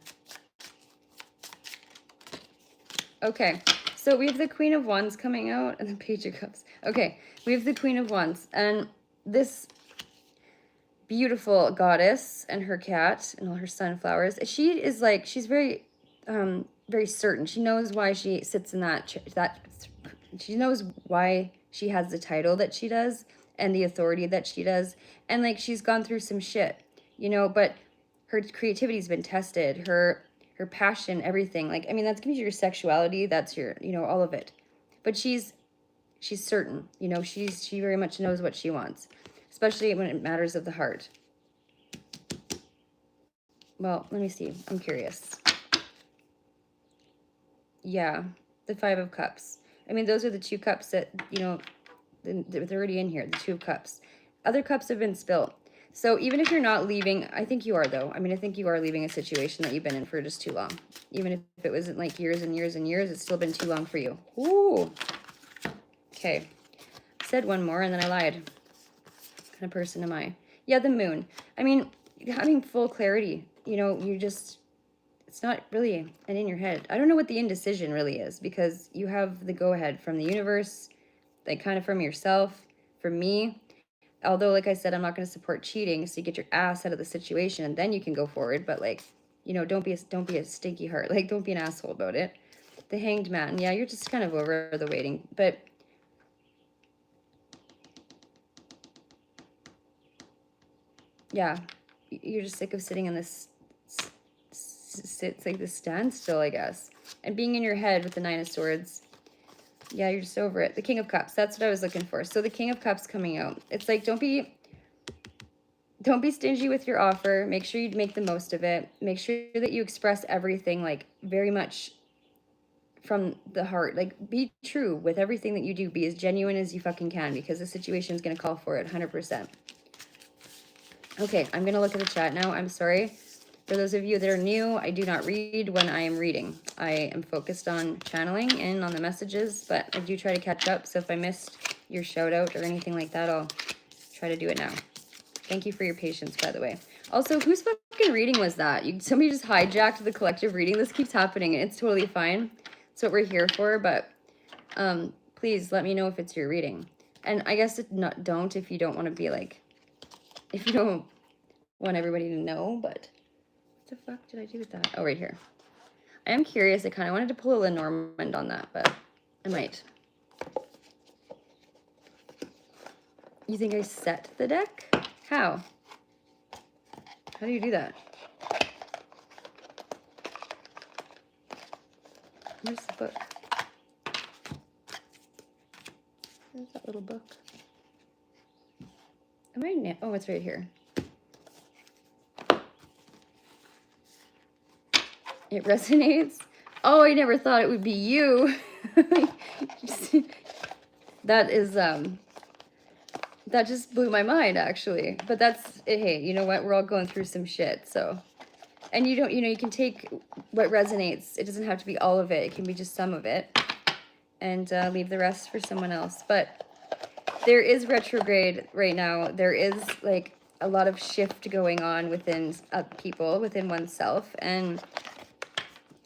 Okay, so we have the Queen of Wands coming out and the Page of Cups. Okay, we have the Queen of Wands, and this beautiful goddess and her cat and all her sunflowers. She is like, she's very, very certain. She knows why she sits in that she knows why she has the title that she does and the authority that she does. And like, she's gone through some shit, but her creativity's been tested, her passion, everything. Like, I mean, that's gonna be your sexuality. That's your, all of it. But she's certain, she very much knows what she wants, especially when it matters of the heart. Well, let me see. I'm curious. Yeah, the Five of Cups. I mean, those are the 2 cups that, you know, they're already in here, the 2 of cups. Other cups have been spilt. So even if you're not leaving, I think you are though. I mean, I think you are leaving a situation that you've been in for just too long. Even if it wasn't like years and years and years, it's still been too long for you. Ooh. Okay. I said one more and then I lied. What kind of person am I? Yeah, the moon. I mean, having full clarity, you know, you just, it's not really an in your head. I don't know what the indecision really is because you have the go-ahead from the universe, like kind of from yourself, from me. Although, like I said, I'm not going to support cheating, so you get your ass out of the situation and then you can go forward. But like, you know, don't be a stinky heart. Like, don't be an asshole about it. The Hanged Man. Yeah, you're just kind of over the waiting. But yeah, you're just sick of sitting in this, it's like this standstill, I guess. And being in your head with the 9 of Swords. Yeah, you're just over it. The King of Cups. That's what I was looking for. So the King of Cups coming out. It's like, don't be stingy with your offer. Make sure you make the most of it. Make sure that you express everything like very much from the heart. Like, be true with everything that you do. Be as genuine as you fucking can because the situation is going to call for it 100%. Okay, I'm going to look at the chat now. I'm sorry. For those of you that are new, I do not read when I am reading. I am focused on channeling and on the messages, but I do try to catch up. So if I missed your shout out or anything like that, I'll try to do it now. Thank you for your patience, by the way. Also, whose fucking reading was that? Somebody just hijacked the collective reading. This keeps happening. It's totally fine. It's what we're here for, but please let me know if it's your reading. And I guess don't if you don't want to be like, if you don't want everybody to know, but what the fuck did I do with that? Oh, right here. I am curious. I kind of wanted to pull a Lenormand on that, but I might. You think I set the deck? How? How do you do that? Where's the book? Where's that little book? Am I? Oh, it's right here. It resonates. Oh, I never thought it would be you. That is that just blew my mind actually. But that's, hey, you know what? We're all going through some shit, so. And you don't, you know, you can take what resonates. It doesn't have to be all of it. It can be just some of it. And leave the rest for someone else. But there is retrograde right now. There is like a lot of shift going on within people, within oneself. And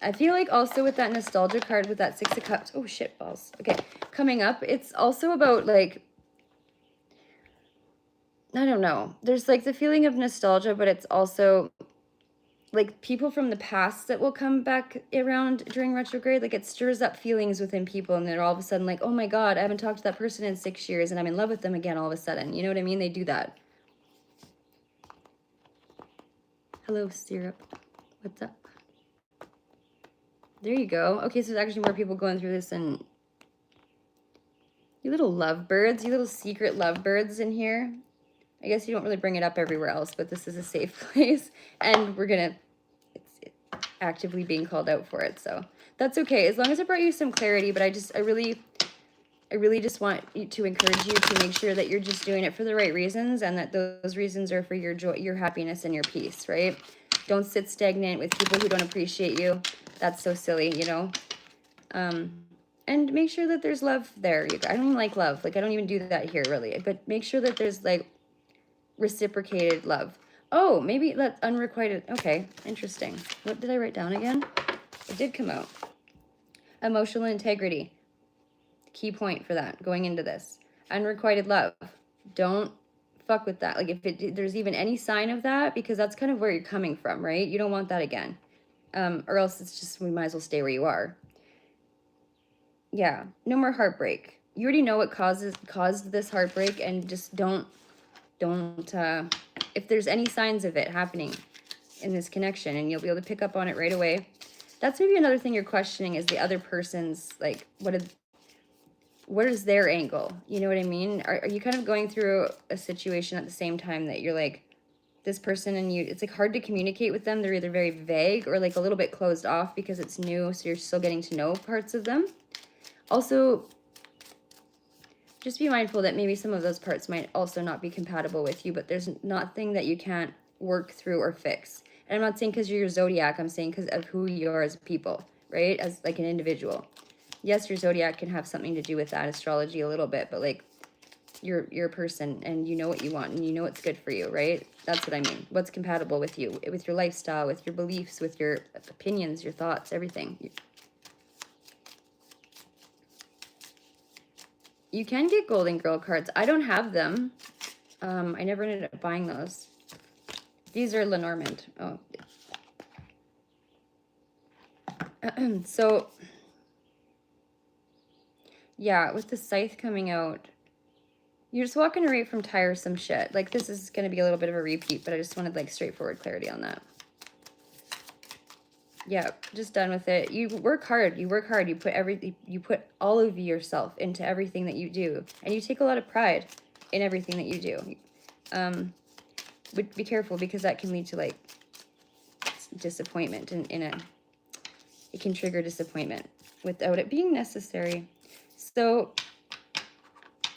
I feel like also with that nostalgia card, with that 6 of Cups. Oh, shit balls. Okay, coming up, it's also about like, I don't know. There's like the feeling of nostalgia, but it's also like people from the past that will come back around during retrograde. Like it stirs up feelings within people and they're all of a sudden like, oh my God, I haven't talked to that person in 6 years and I'm in love with them again all of a sudden. You know what I mean? They do that. Hello, Syrup. What's up? There you go. Okay, so there's actually more people going through this and you little lovebirds, you little secret lovebirds in here. I guess you don't really bring it up everywhere else, but this is a safe place and we're gonna, it's actively being called out for it. So that's okay. As long as it brought you some clarity, but I really just want you to encourage you to make sure that you're just doing it for the right reasons and that those reasons are for your joy, your happiness and your peace, right? Don't sit stagnant with people who don't appreciate you. That's so silly, you know? And make sure that there's love there. I don't even like love. Like, I don't even do that here, really. But make sure that there's, like, reciprocated love. Oh, maybe that's unrequited. Okay, interesting. What did I write down again? It did come out. Emotional integrity. Key point for that, going into this. Unrequited love. Don't fuck with that. Like, if there's even any sign of that, because that's kind of where you're coming from, right? You don't want that again. Or else it's just, we might as well stay where you are. Yeah, no more heartbreak. You already know what caused this heartbreak, and just don't, if there's any signs of it happening in this connection, and you'll be able to pick up on it right away. That's maybe another thing you're questioning is the other person's, like, what is their angle? You know what I mean? Are you kind of going through a situation at the same time that you're like, this person and you, it's like hard to communicate with them. They're either very vague or like a little bit closed off because it's new, so you're still getting to know parts of them. Also, just be mindful that maybe some of those parts might also not be compatible with you, but there's nothing that you can't work through or fix. And I'm not saying because you're your zodiac, I'm saying because of who you are as people, right? As like an individual. Yes, your zodiac can have something to do with that, astrology a little bit, but like you're a person and you know what you want and you know what's good for you, right? That's what I mean. What's compatible with you, with your lifestyle, with your beliefs, with your opinions, your thoughts, everything. You can get Golden Girl cards. I don't have them. I never ended up buying those. These are Lenormand. Oh. So, yeah, with the scythe coming out, you're just walking away from tiresome shit. Like, this is going to be a little bit of a repeat, but I just wanted, like, straightforward clarity on that. Yeah, just done with it. You work hard. You work hard. You put all of yourself into everything that you do. And you take a lot of pride in everything that you do. But be careful because that can lead to, like, disappointment it can trigger disappointment without it being necessary. So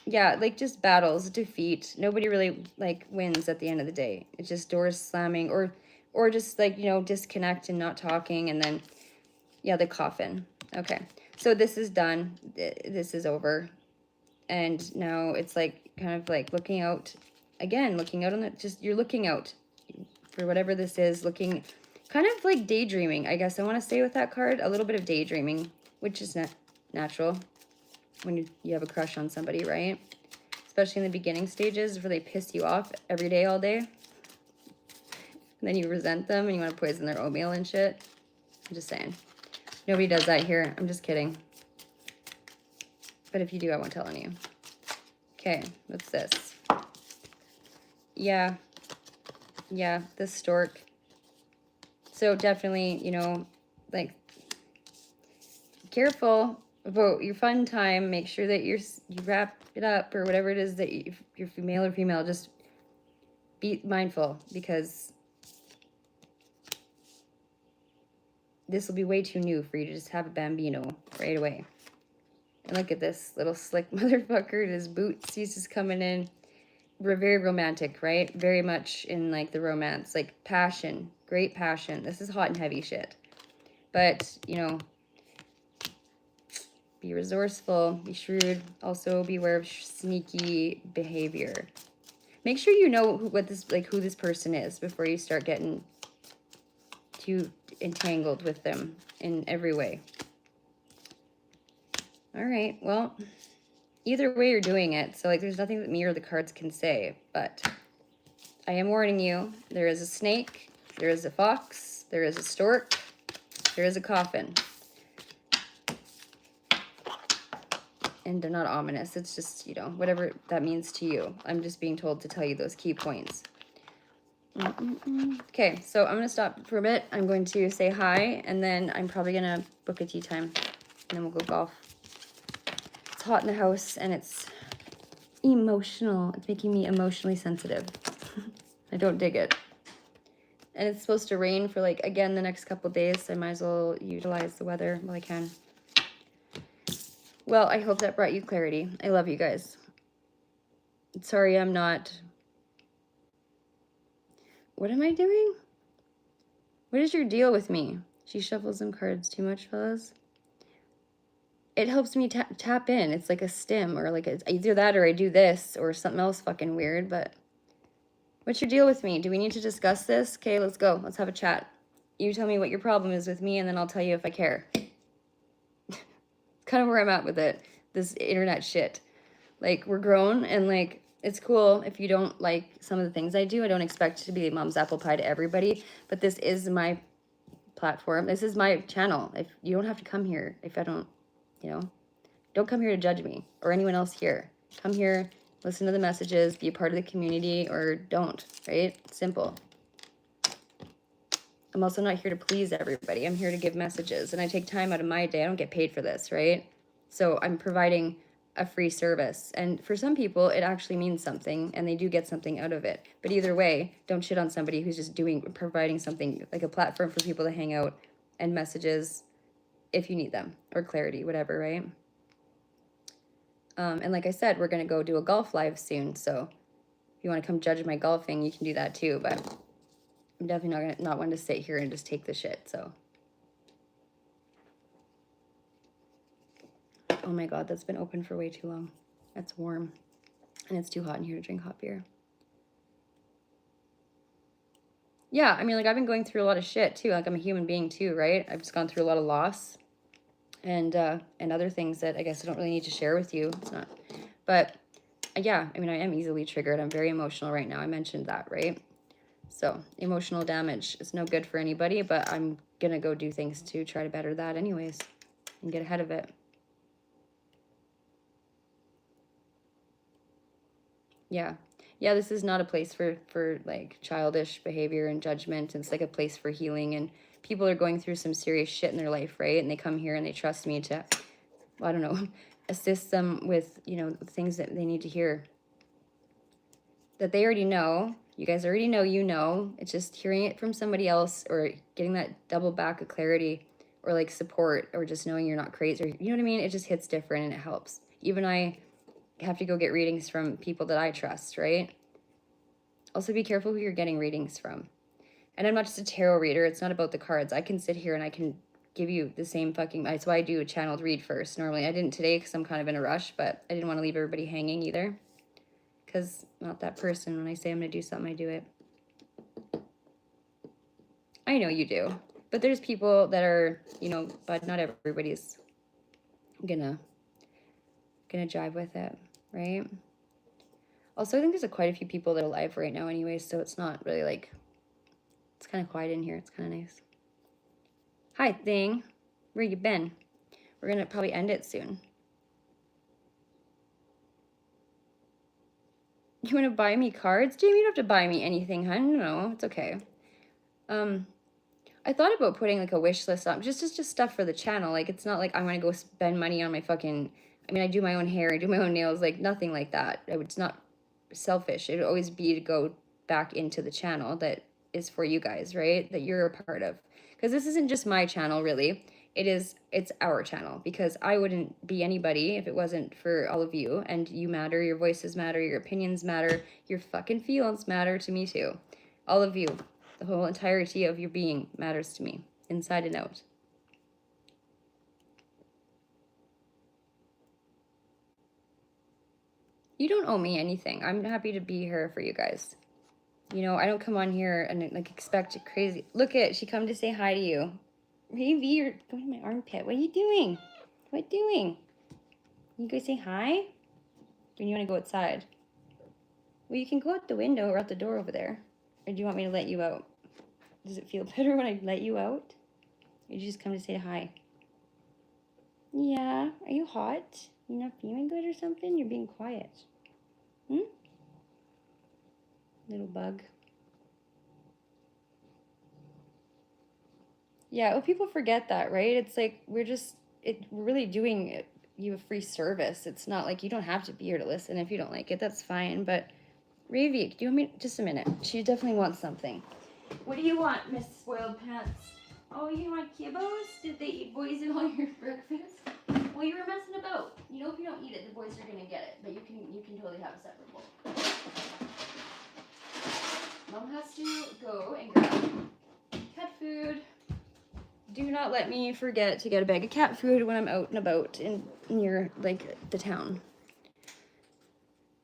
yeah, like just battles, defeat. Nobody really like wins at the end of the day. It's just doors slamming or just like, you know, disconnect and not talking. And then yeah, the coffin. Okay, so this is done. This is over. And now it's like kind of like looking out again, looking out on it. Just you're looking out for whatever this is, looking kind of like daydreaming, I guess I want to say with that card. A little bit of daydreaming, which is natural when you have a crush on somebody, right? Especially in the beginning stages where they piss you off every day, all day. And then you resent them and you want to poison their oatmeal and shit. I'm just saying. Nobody does that here. I'm just kidding. But if you do, I won't tell on you. Okay, what's this? Yeah, the stork. So definitely, you know, like, careful about your fun time. Make sure that you wrap it up or whatever it is that you're male or female. Just be mindful because this will be way too new for you to just have a bambino right away. And look at this little slick motherfucker in his boots. He's just coming in. We're very romantic, right? Very much in like the romance, like passion, great passion. This is hot and heavy shit. But, you know, be resourceful, be shrewd. Also beware of sneaky behavior. Make sure you know who this person is before you start getting too entangled with them in every way. All right, well, either way you're doing it, so like there's nothing that me or the cards can say, but I am warning you, there is a snake, there is a fox, there is a stork, there is a coffin. And they're not ominous, it's just, you know, whatever that means to you. I'm just being told to tell you those key points. Okay, so I'm gonna stop for a bit. I'm going to say hi, and then I'm probably gonna book a tea time, and then we'll go golf. It's hot in the house, and it's emotional. It's making me emotionally sensitive. I don't dig it. And it's supposed to rain for, like, again, the next couple days, so I might as well utilize the weather while I can. Well, I hope that brought you clarity. I love you guys. Sorry, I'm not... What am I doing? What is your deal with me? She shuffles some cards too much, fellas. It helps me tap in. It's like a stim, or like it's either that or I do this or something else fucking weird, but what's your deal with me? Do we need to discuss this? Okay, let's go. Let's have a chat. You tell me what your problem is with me, and then I'll tell you if I care. Kind of where I'm at with it. This internet shit. Like, we're grown, and like, it's cool if you don't like some of the things I do. I don't expect to be mom's apple pie to everybody, but this is my platform. This is my channel. If you don't have to come here, if I don't, you know, don't come here to judge me or anyone else here. Come here, listen to the messages, be a part of the community, or don't, right? Simple. I'm also not here to please everybody. I'm here to give messages, and I take time out of my day. I don't get paid for this, right? So I'm providing a free service, and for some people it actually means something and they do get something out of it. But either way, don't shit on somebody who's just providing something, like a platform for people to hang out and messages if you need them, or clarity, whatever, right? And like I said, we're going to go do a golf live soon. So if you want to come judge my golfing, you can do that too. But I'm definitely not one to sit here and just take the shit. So, oh my God, that's been open for way too long. That's warm. And it's too hot in here to drink hot beer. Yeah, I mean, like, I've been going through a lot of shit too. Like, I'm a human being too, right? I've just gone through a lot of loss and other things that I guess I don't really need to share with you. It's not, but yeah, I mean, I am easily triggered. I'm very emotional right now. I mentioned that, right? So emotional damage is no good for anybody, but I'm gonna go do things to try to better that anyways and get ahead of it. Yeah. Yeah, this is not a place for like childish behavior and judgment. It's like a place for healing, and people are going through some serious shit in their life, right? And they come here and they trust me to, well, I don't know, assist them with, you know, things that they need to hear. That they already know. You guys already know, you know. It's just hearing it from somebody else or getting that double back of clarity or like support or just knowing you're not crazy. Or, you know what I mean? It just hits different and it helps. Even I have to go get readings from people that I trust, right? Also be careful who you're getting readings from. And I'm not just a tarot reader. It's not about the cards. I can sit here and I can give you the same fucking... That's why I do a channeled read first. Normally I didn't today because I'm kind of in a rush, but I didn't want to leave everybody hanging either. Because I'm not that person. When I say I'm going to do something, I do it. I know you do. But there's people that are, you know, but not everybody's gonna jive with it, right? Also, I think there's quite a few people that are live right now anyway, so it's not really like... It's kind of quiet in here. It's kind of nice. Hi, thing. Where you been? We're going to probably end it soon. You want to buy me cards? Jamie, you don't have to buy me anything, hun. No, it's okay. I thought about putting like a wish list up. Just stuff for the channel. Like, it's not like I want to go spend money on my fucking... I mean, I do my own hair. I do my own nails. Like, nothing like that. It's not selfish. It would always be to go back into the channel that is for you guys, right? That you're a part of. Because this isn't just my channel, really. It's our channel. Because I wouldn't be anybody if it wasn't for all of you. And you matter. Your voices matter. Your opinions matter. Your fucking feelings matter to me too. All of you. The whole entirety of your being matters to me. Inside and out. You don't owe me anything. I'm happy to be here for you guys. You know, I don't come on here and like expect crazy. Look at, she come to say hi to you. Hey V, you're going to my armpit. What are you doing? What are you doing? You go say hi? Or you want to go outside? Well, you can go out the window or out the door over there. Or do you want me to let you out? Does it feel better when I let you out? Or you just come to say hi? Yeah. Are you hot? You not feeling good or something? You're being quiet. Little bug. Yeah, well, people forget that, right? It's like we're really doing you a free service. It's not like you don't have to be here to listen. If you don't like it, that's fine. But Ravi, do you want me just a minute? She definitely wants something. What do you want, Miss Spoiled Pants? Oh, you want kibbos? Did they eat poison all your breakfast? Well, you were messing about. You know, if you don't eat it, the boys are gonna get it. But you can totally have a separate bowl. Mom has to go and grab cat food. Do not let me forget to get a bag of cat food when I'm out and about in near like the town.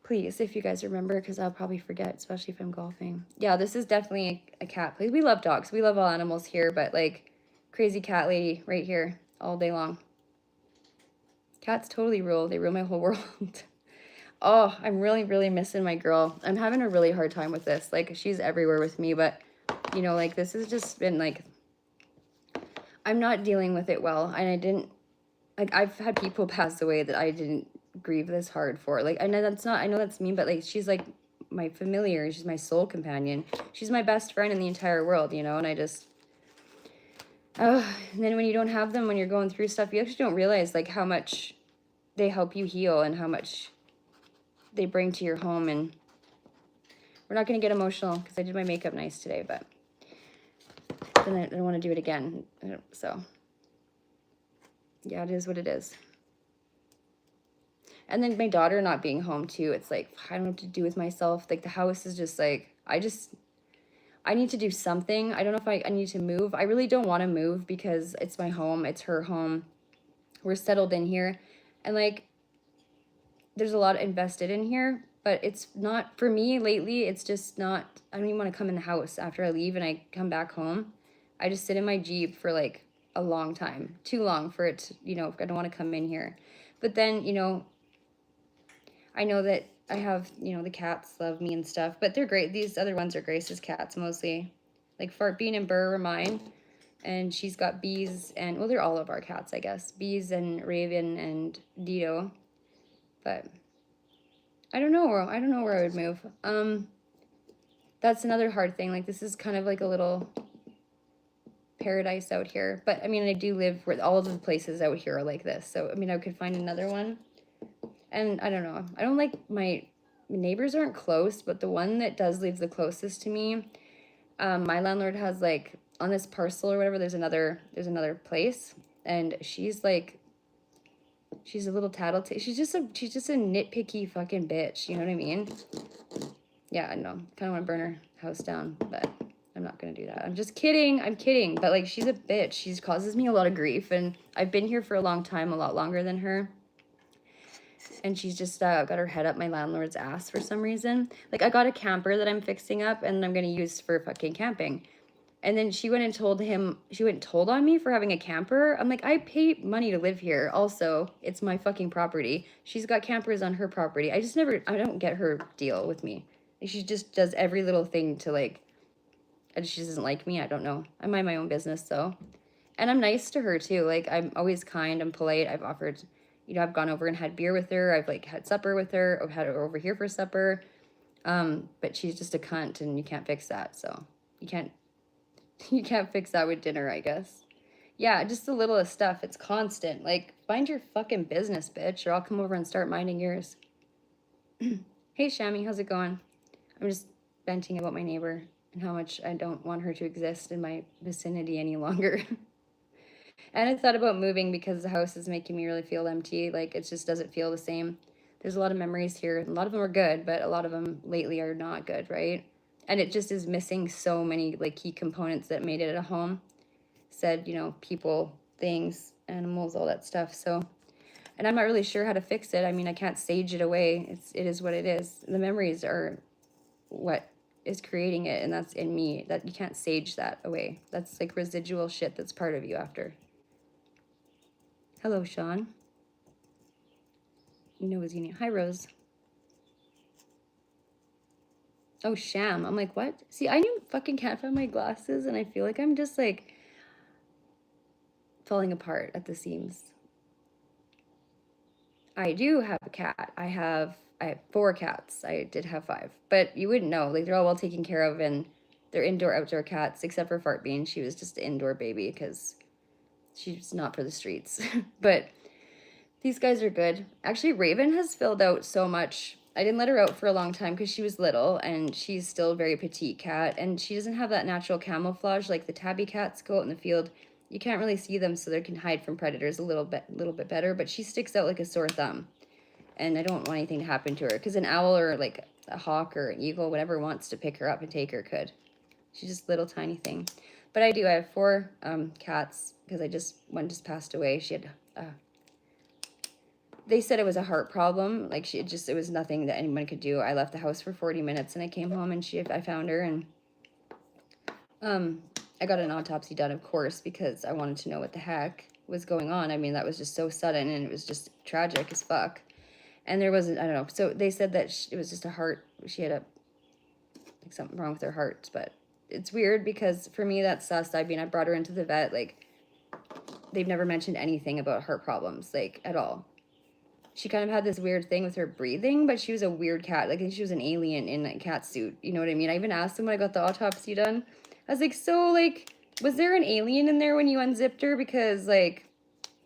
Please, if you guys remember, because I'll probably forget, especially if I'm golfing. Yeah, this is definitely a cat place. We love dogs. We love all animals here, but like crazy cat lady right here all day long. Cats totally rule. They rule my whole world. Oh, I'm really, really missing my girl. I'm having a really hard time with this. Like, she's everywhere with me, but, you know, like, this has just been, like, I'm not dealing with it well. And I didn't, like, I've had people pass away that I didn't grieve this hard for. Like, I know that's mean, but, like, she's, like, my familiar. She's my soul companion. She's my best friend in the entire world, you know, and I just... and then when you don't have them, when you're going through stuff, you actually don't realize, like, how much they help you heal and how much they bring to your home. And we're not going to get emotional because I did my makeup nice today, but then I don't want to do it again. So, yeah, it is what it is. And then my daughter not being home too, it's like, I don't know what to do with myself. Like the house is just like, I need to do something. I don't know if I need to move. I really don't want to move because it's my home. It's her home. We're settled in here. And like, there's a lot invested in here, but it's not, for me lately, it's just not, I don't even want to come in the house after I leave and I come back home. I just sit in my Jeep for like a long time, too long for it, you know, I don't want to come in here. But then, you know, I know that I have, you know, the cats love me and stuff, but they're great. These other ones are Grace's cats mostly. Like Fartbean and Burr are mine. And she's got Bees and, well, they're all of our cats, I guess. Bees and Raven and Dido. But I don't know where I would move. That's another hard thing. Like this is kind of like a little paradise out here. But I mean, I do live where all of the places out here are like this. So I mean, I could find another one. And I don't know. I don't like my neighbors aren't close, but the one that does live the closest to me, my landlord has like on this parcel or whatever, there's another place, and she's like, she's a little tattletale. She's just a nitpicky fucking bitch. You know what I mean? Yeah, I know. Kind of want to burn her house down, but I'm not gonna do that. I'm just kidding. I'm kidding. But like, she's a bitch. She causes me a lot of grief, and I've been here for a long time, a lot longer than her. And she's just got her head up my landlord's ass for some reason. Like, I got a camper that I'm fixing up and I'm gonna use for fucking camping. And then she went and told him, she went and told on me for having a camper. I'm like, I pay money to live here. Also, it's my fucking property. She's got campers on her property. I don't get her deal with me. Like, she just does every little thing to like, and she doesn't like me. I don't know. I mind my own business though. And I'm nice to her too. Like, I'm always kind, I'm polite. I've offered, you know, I've gone over and had beer with her. I've like had supper with her. I've had her over here for supper. But she's just a cunt and you can't fix that. So you can't fix that with dinner, I guess. Yeah, just the littlest stuff. It's constant. Like, mind your fucking business, bitch, or I'll come over and start minding yours. Hey, Shammy, how's it going? I'm just venting about my neighbor and how much I don't want her to exist in my vicinity any longer. And I thought about moving because the house is making me really feel empty. Like, it just doesn't feel the same. There's a lot of memories here. A lot of them are good, but a lot of them lately are not good, right? And it just is missing so many, like, key components that made it a home. Said, you know, people, things, animals, all that stuff. So, and I'm not really sure how to fix it. I mean, I can't sage it away. It is what it is. The memories are what is creating it, and that's in me. That you can't sage that away. That's like residual shit that's part of you after. Hello, Sean. Nosy. Hi, Rose. Oh, Sham. I'm like, what? See, I fucking can't find my glasses, and I feel like I'm just like falling apart at the seams. I do have a cat. I have 4 cats. I did have 5, but you wouldn't know. Like, they're all well taken care of, and they're indoor, outdoor cats, except for Fartbean. She was just an indoor baby because she's not for the streets. But these guys are good. Actually, Raven has filled out so much. I didn't let her out for a long time because she was little, and she's still a very petite cat, and she doesn't have that natural camouflage like the tabby cats go out in the field. You can't really see them, so they can hide from predators a little bit better, but she sticks out like a sore thumb. And I don't want anything to happen to her, because an owl or like a hawk or an eagle, whatever wants to pick her up and take her could. She's just a little tiny thing. But I have 4 cats, because one just passed away. She had they said it was a heart problem. Like, it was nothing that anyone could do. I left the house for 40 minutes and I came home and I found her, and I got an autopsy done, of course, because I wanted to know what the heck was going on. I mean, that was just so sudden, and it was just tragic as fuck. And there wasn't, I don't know. So they said that it was just a heart. She had like something wrong with her heart. But it's weird because for me, that's sus. I mean, I brought her into the vet. Like, they've never mentioned anything about heart problems, like, at all. She kind of had this weird thing with her breathing, but she was a weird cat. Like, she was an alien in a cat suit. You know what I mean? I even asked them when I got the autopsy done. I was like, so, like, was there an alien in there when you unzipped her? Because, like,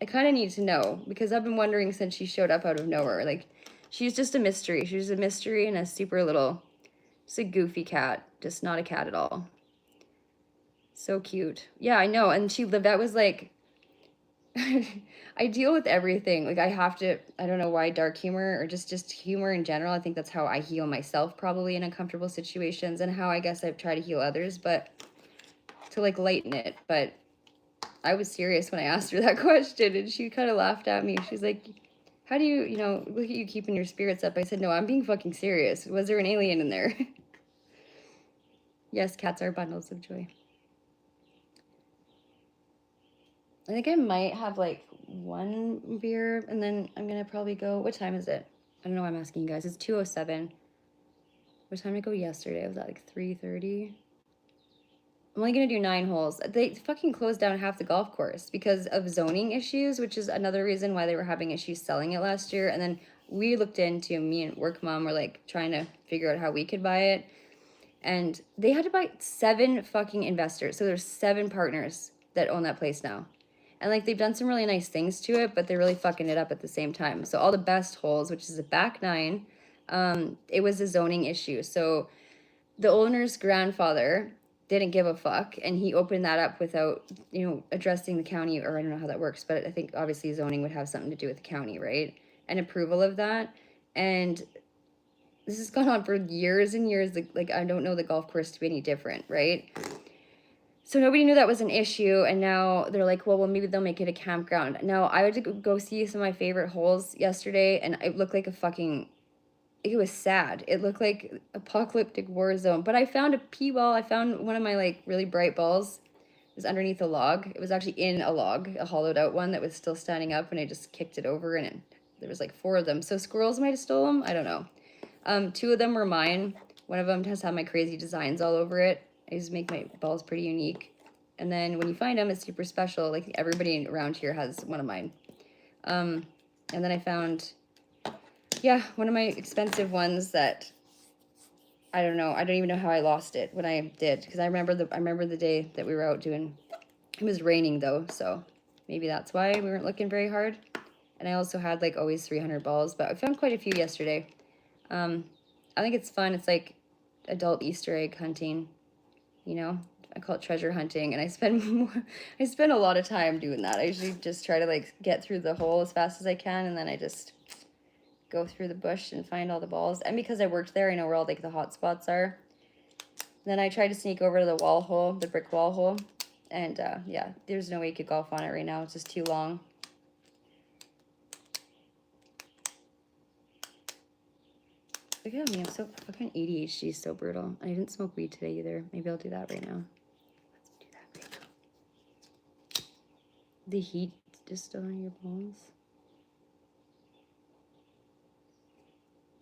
I kind of need to know. Because I've been wondering since she showed up out of nowhere. Like, she's just a mystery. She's a mystery and a super little, just a goofy cat. Just not a cat at all. So cute. Yeah, I know. And the vet was like, I deal with everything. Like I have to, I don't know why dark humor or just humor in general. I think that's how I heal myself probably in uncomfortable situations and how I guess I try to heal others, but to like lighten it. But I was serious when I asked her that question and she kind of laughed at me. She's like, how do you, look at you keeping your spirits up. I said, no, I'm being fucking serious. Was there an alien in there? Yes, cats are bundles of joy. I think I might have like one beer and then I'm gonna probably go. What time is it? I don't know why I'm asking you guys. It's 2:07. What time did I go yesterday? Was that like 3:30? I'm only gonna do 9 holes. They fucking closed down half the golf course because of zoning issues, which is another reason why they were having issues selling it last year. And then we looked into, me and work mom were like trying to figure out how we could buy it. And they had to buy 7 fucking investors. So there's 7 partners that own that place now. And like they've done some really nice things to it, but they're really fucking it up at the same time. So all the best holes, which is a back 9, it was a zoning issue. So the owner's grandfather didn't give a fuck and he opened that up without, addressing the county, or I don't know how that works, but I think obviously zoning would have something to do with the county, right? And approval of that. And this has gone on for years and years. Like I don't know the golf course to be any different, right? So nobody knew that was an issue, and now they're like, well, maybe they'll make it a campground. Now, I had to go see some of my favorite holes yesterday, and it looked like it was sad. It looked like apocalyptic war zone. But I found a pea ball. I found one of my, like, really bright balls. It was underneath a log. It was actually in a log, a hollowed out one that was still standing up, and I just kicked it over, and there was, like, 4 of them. So squirrels might have stolen them. I don't know. 2 of them were mine. One of them has had my crazy designs all over it. I just make my balls pretty unique. And then when you find them, it's super special. Like everybody around here has one of mine. And then I found, one of my expensive ones that I don't know. I don't even know how I lost it when I did, because I remember the day that we were out doing. It was raining though, so maybe that's why we weren't looking very hard. And I also had like always 300 balls, but I found quite a few yesterday. I think it's fun. It's like adult Easter egg hunting, I call it treasure hunting, and I spend a lot of time doing that. I usually just try to like get through the hole as fast as I can, and then I just go through the bush and find all the balls. And because I worked there, I know where all like the hot spots are. Then I try to sneak over to the wall hole, the brick wall hole, and there's no way you could golf on it right now. It's just too long. Look at me, I'm so fucking ADHD is so brutal. I didn't smoke weed today either. Maybe I'll do that right now. Let's do that right now. The heat just still on your bones.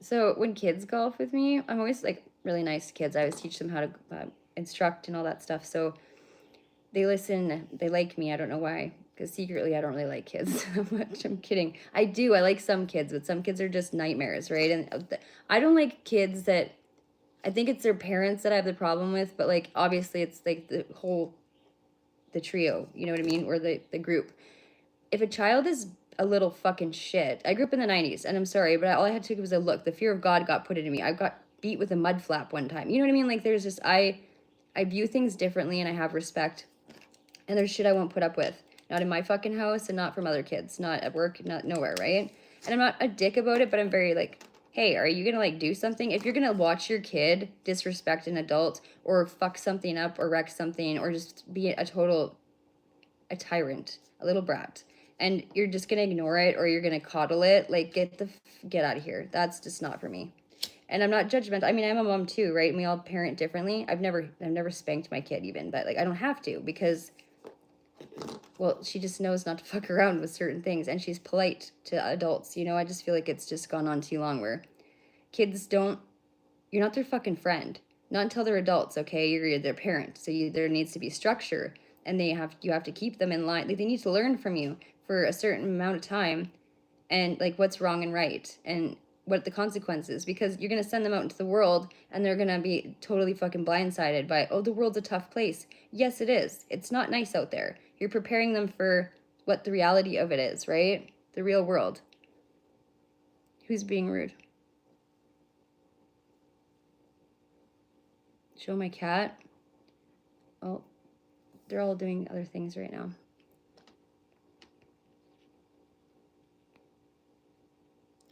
So when kids golf with me, I'm always like really nice to kids. I always teach them how to instruct and all that stuff. So they listen, they like me. I don't know why, because secretly I don't really like kids that much. I'm kidding. I do. I like some kids, but some kids are just nightmares, right? And I don't like kids that, I think it's their parents that I have the problem with, but like obviously it's like the trio, you know what I mean? Or the group. If a child is a little fucking shit, I grew up in the 90s, and I'm sorry, but all I had to do was a look. The fear of God got put into me. I got beat with a mud flap one time. You know what I mean? Like there's just, I view things differently and I have respect. And there's shit I won't put up with. Not in my fucking house and not from other kids. Not at work, not nowhere, right? And I'm not a dick about it, but I'm very like, hey, are you gonna like do something? If you're gonna watch your kid disrespect an adult or fuck something up or wreck something or just be a tyrant, a little brat, and you're just gonna ignore it or you're gonna coddle it, like get out of here. That's just not for me. And I'm not judgmental. I mean, I'm a mom too, right? And we all parent differently. I've never spanked my kid even, but like I don't have to because, well, she just knows not to fuck around with certain things, and she's polite to adults. I just feel like it's just gone on too long where kids don't, you're not their fucking friend. Not until they're adults, okay? You're their parent. So there needs to be structure, and you have to keep them in line. Like, they need to learn from you for a certain amount of time, and like what's wrong and right, and what the consequences, because you're going to send them out into the world and they're going to be totally fucking blindsided by, oh, the world's a tough place. Yes, it is. It's not nice out there. You're preparing them for what the reality of it is, right? The real world. Who's being rude? Show my cat. Oh, they're all doing other things right now.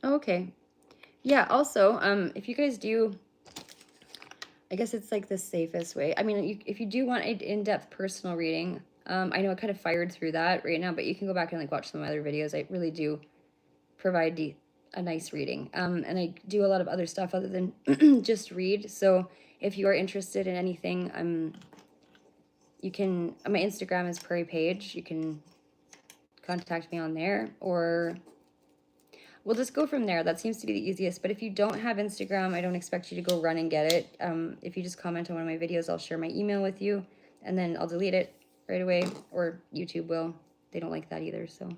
Okay. Yeah, also, if you guys do, I guess it's like the safest way. I mean, if you do want an in-depth personal reading, I know I kind of fired through that right now, but you can go back and like watch some other videos. I really do provide a nice reading. And I do a lot of other stuff other than just read. So if you are interested in anything, you can, my Instagram is Prairie Page. You can contact me on there, or we'll just go from there. That seems to be the easiest. But if you don't have Instagram, I don't expect you to go run and get it. If you just comment on one of my videos, I'll share my email with you, and then I'll delete it right away, or YouTube will. They don't like that either, so.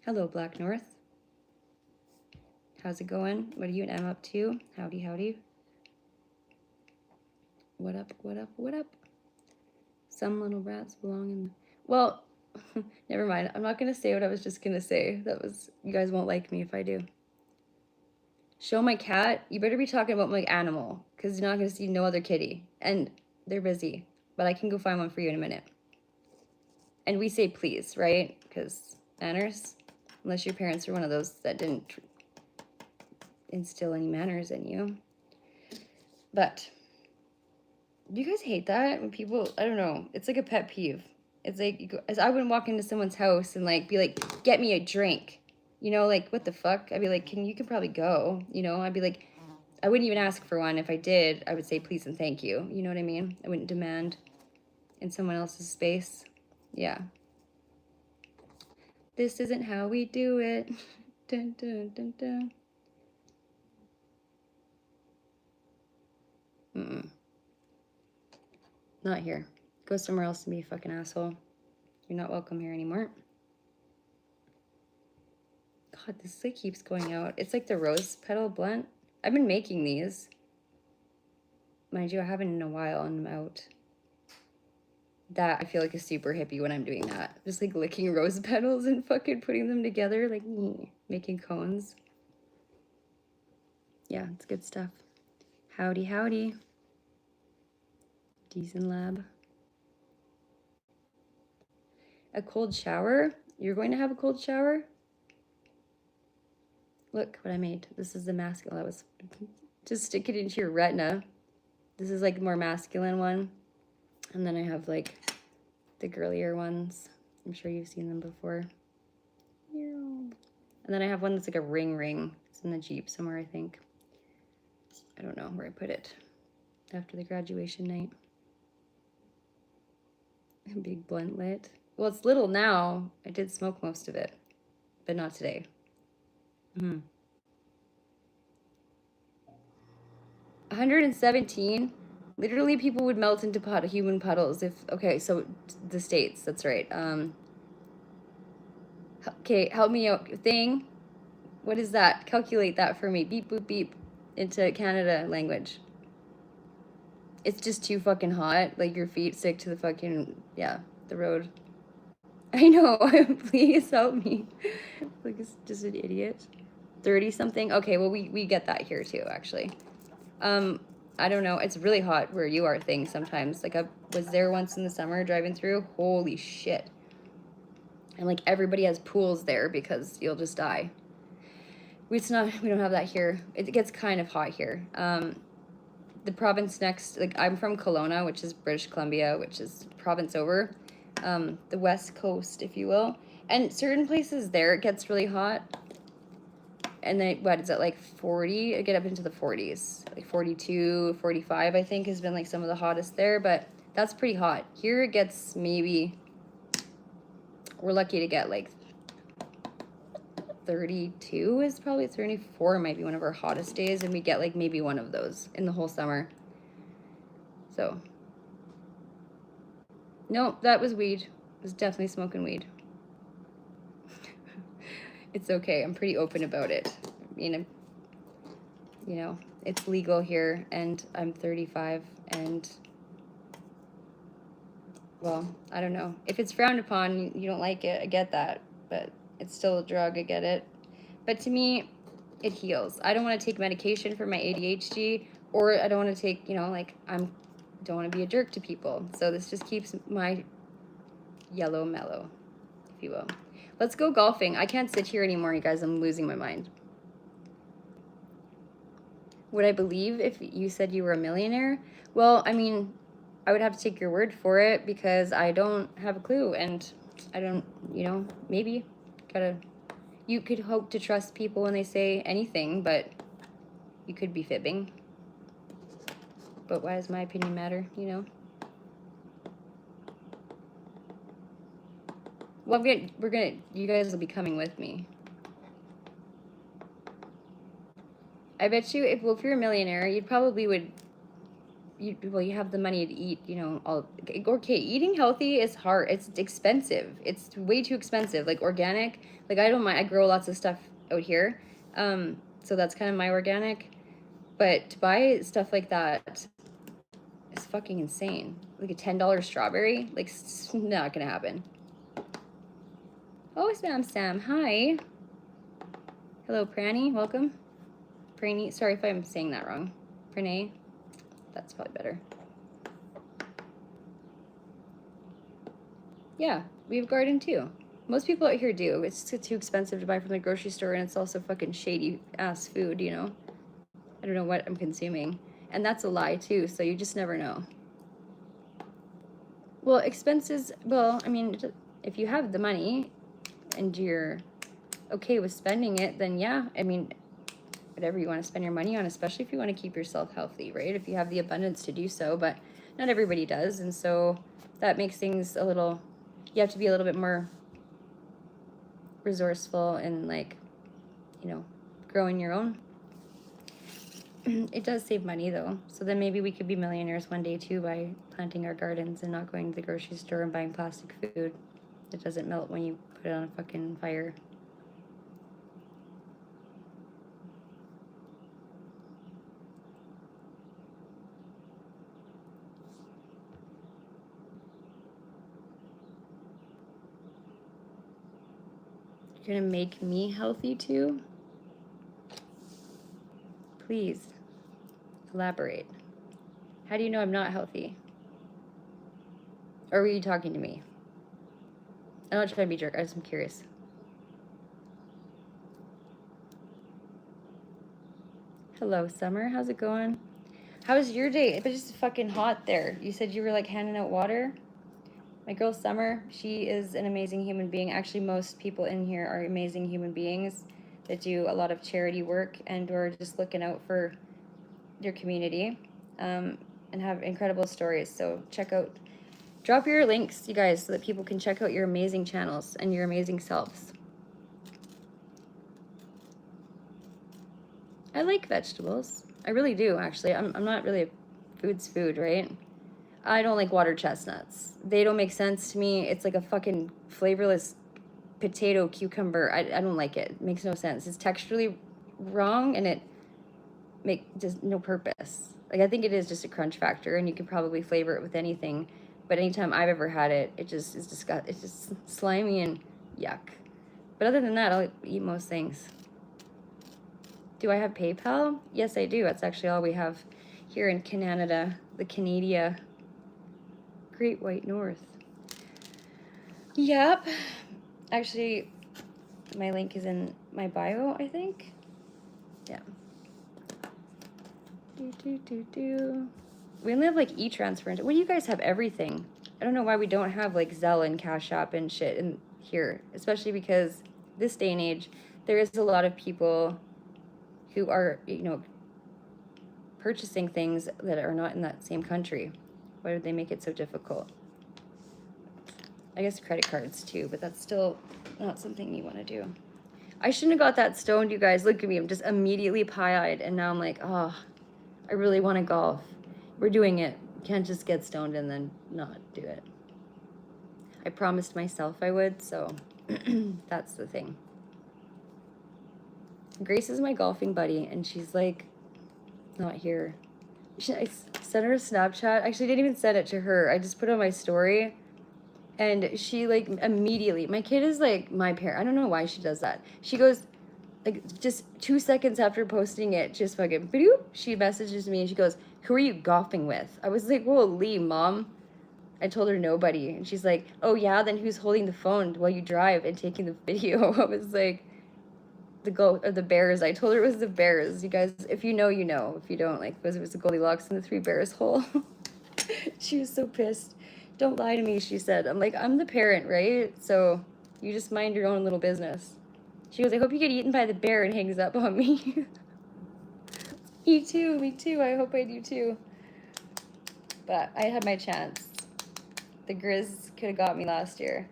Hello, Black North. How's it going? What are you and Em up to? Howdy, howdy. What up, what up, what up? Some little rats belong in... Well, never mind. I'm not going to say what I was just going to say. You guys won't like me if I do. Show my cat. You better be talking about my animal, because you're not going to see no other kitty. And they're busy. But I can go find one for you in a minute. And we say please, right? Because manners. Unless your parents are one of those that didn't instill any manners in you. But do you guys hate that when people, I don't know, it's like a pet peeve. It's like, as I wouldn't walk into someone's house and like be like, get me a drink. You know, like, what the fuck? I'd be like, you can probably go. You know, I'd be like, I wouldn't even ask for one. If I did, I would say please and thank you. You know what I mean? I wouldn't demand in someone else's space. Yeah. This isn't how we do it. Dun, dun, dun, dun. Not here. Go somewhere else and be a fucking asshole. You're not welcome here anymore. God, this like keeps going out. It's like the rose petal blunt. I've been making these. Mind you, I haven't in a while and I'm out. That I feel like is super hippie when I'm doing that. Just like licking rose petals and fucking putting them together, like making cones. Yeah, it's good stuff. Howdy, howdy. Decent lab. A cold shower? You're going to have a cold shower? Look what I made. This is the masculine. That was just stick it into your retina. This is like the more masculine one. And then I have like the girlier ones. I'm sure you've seen them before. And then I have one that's like a ring. It's in the Jeep somewhere, I think. I don't know where I put it. After the graduation night. A big blunt lit. Well, it's little now. I did smoke most of it, but not today. 117. Literally, people would melt into human puddles if... Okay, so the States, that's right. Okay, help me out. Thing. What is that? Calculate that for me. Beep, boop, beep. Into Canada language. It's just too fucking hot. Like, your feet stick to the fucking... Yeah, the road. I know. Please help me. Like, it's just an idiot. 30-something? Okay, well, we get that here, too, actually. I don't know. It's really hot where you are thing sometimes. Like, I was there once in the summer driving through. Holy shit. And, like, everybody has pools there because you'll just die. We don't have that here. It gets kind of hot here. The province next, like, I'm from Kelowna, which is British Columbia, which is province over. The west coast, if you will. And certain places there, it gets really hot. And then, what is it, like 40? I get up into the 40s. Like 42, 45, I think, has been like some of the hottest there. But that's pretty hot. Here it gets maybe, we're lucky to get like 32 is probably, 34 might be one of our hottest days. And we get like maybe one of those in the whole summer. So, no, that was weed. I was definitely smoking weed. It's okay. I'm pretty open about it. I mean, you know, it's legal here, and I'm 35, and, well, I don't know. If it's frowned upon, you don't like it, I get that, but it's still a drug, I get it. But to me, it heals. I don't want to take medication for my ADHD, or I don't want to take, you know, like, don't want to be a jerk to people. So this just keeps my yellow mellow, if you will. Let's go golfing. I can't sit here anymore, you guys. I'm losing my mind. Would I believe if you said you were a millionaire? Well, I mean, I would have to take your word for it because I don't have a clue, and I don't, maybe you could hope to trust people when they say anything, but you could be fibbing. But why does my opinion matter, Well, you guys will be coming with me. I bet you if you're a millionaire, you probably you have the money to eat, okay, eating healthy is hard. It's expensive. It's way too expensive. Like organic, like I don't mind. I grow lots of stuff out here. So that's kind of my organic. But to buy stuff like that is fucking insane. Like a $10 strawberry, like it's not gonna happen. Oh, Sam. Hi. Hello, Prairie. Welcome. Prairie. Sorry if I'm saying that wrong. Prairie. That's probably better. Yeah, we have garden too. Most people out here do. It's too expensive to buy from the grocery store, and it's also fucking shady ass food, I don't know what I'm consuming. And that's a lie too, so you just never know. Well, expenses, I mean, if you have the money and you're okay with spending it, then yeah, I mean, whatever you want to spend your money on, especially if you want to keep yourself healthy, right? If you have the abundance to do so, but not everybody does. And so that makes things you have to be a little bit more resourceful and growing your own. It does save money though. So then maybe we could be millionaires one day too by planting our gardens and not going to the grocery store and buying plastic food that doesn't melt when you put it on a fucking fire. You're gonna make me healthy too? Please elaborate. How do you know I'm not healthy? Or were you talking to me? I'm not trying to be a jerk. I just am curious. Hello, Summer. How's it going? How was your day? It's just fucking hot there. You said you were handing out water? My girl Summer, she is an amazing human being. Actually, most people in here are amazing human beings that do a lot of charity work and or just looking out for your community and have incredible stories. So drop your links, you guys, so that people can check out your amazing channels and your amazing selves. I like vegetables. I really do, actually. I'm not really food's food, right? I don't like water chestnuts. They don't make sense to me. It's like a fucking flavorless potato cucumber. I don't like it. It makes no sense. It's texturally wrong and it just no purpose. I think it is just a crunch factor and you can probably flavor it with anything. But anytime I've ever had it, it just is disgusting. It's just slimy and yuck. But other than that, I'll eat most things. Do I have PayPal? Yes, I do. That's actually all we have here in Canada, the Canada. Great White North. Yep. Actually, my link is in my bio, I think. Yeah. We only have e-transfer. What do you guys have? Everything. I don't know why we don't have Zelle and Cash App and shit in here, especially because this day and age, there is a lot of people who are, purchasing things that are not in that same country. Why would they make it so difficult? I guess credit cards too, but that's still not something you want to do. I shouldn't have got that stoned, you guys. Look at me. I'm just immediately pie-eyed, and now I'm like, oh, I really want to golf. We're doing it. Can't just get stoned and then not do it. I promised myself I would, so that's the thing. Grace is my golfing buddy, and she's not here. I sent her a Snapchat. Actually, I didn't even send it to her. I just put it on my story. And she immediately, my kid is my parent. I don't know why she does that. She goes, just 2 seconds after posting it, just fucking, bloop, she messages me and she goes, who are you golfing with? I was like, whoa, Lee, Mom. I told her nobody. And she's like, oh yeah, then who's holding the phone while you drive and taking the video? I was like, the bears. I told her it was the bears. You guys, if you know, you know. If you don't, like, it was the Goldilocks and the three bears hole. She was so pissed. Don't lie to me, she said. I'm like, I'm the parent, right? So you just mind your own little business. She goes, I hope you get eaten by the bear, and hangs up on me. Me too, me too. I hope I do too. But I had my chance. The Grizz could have got me last year.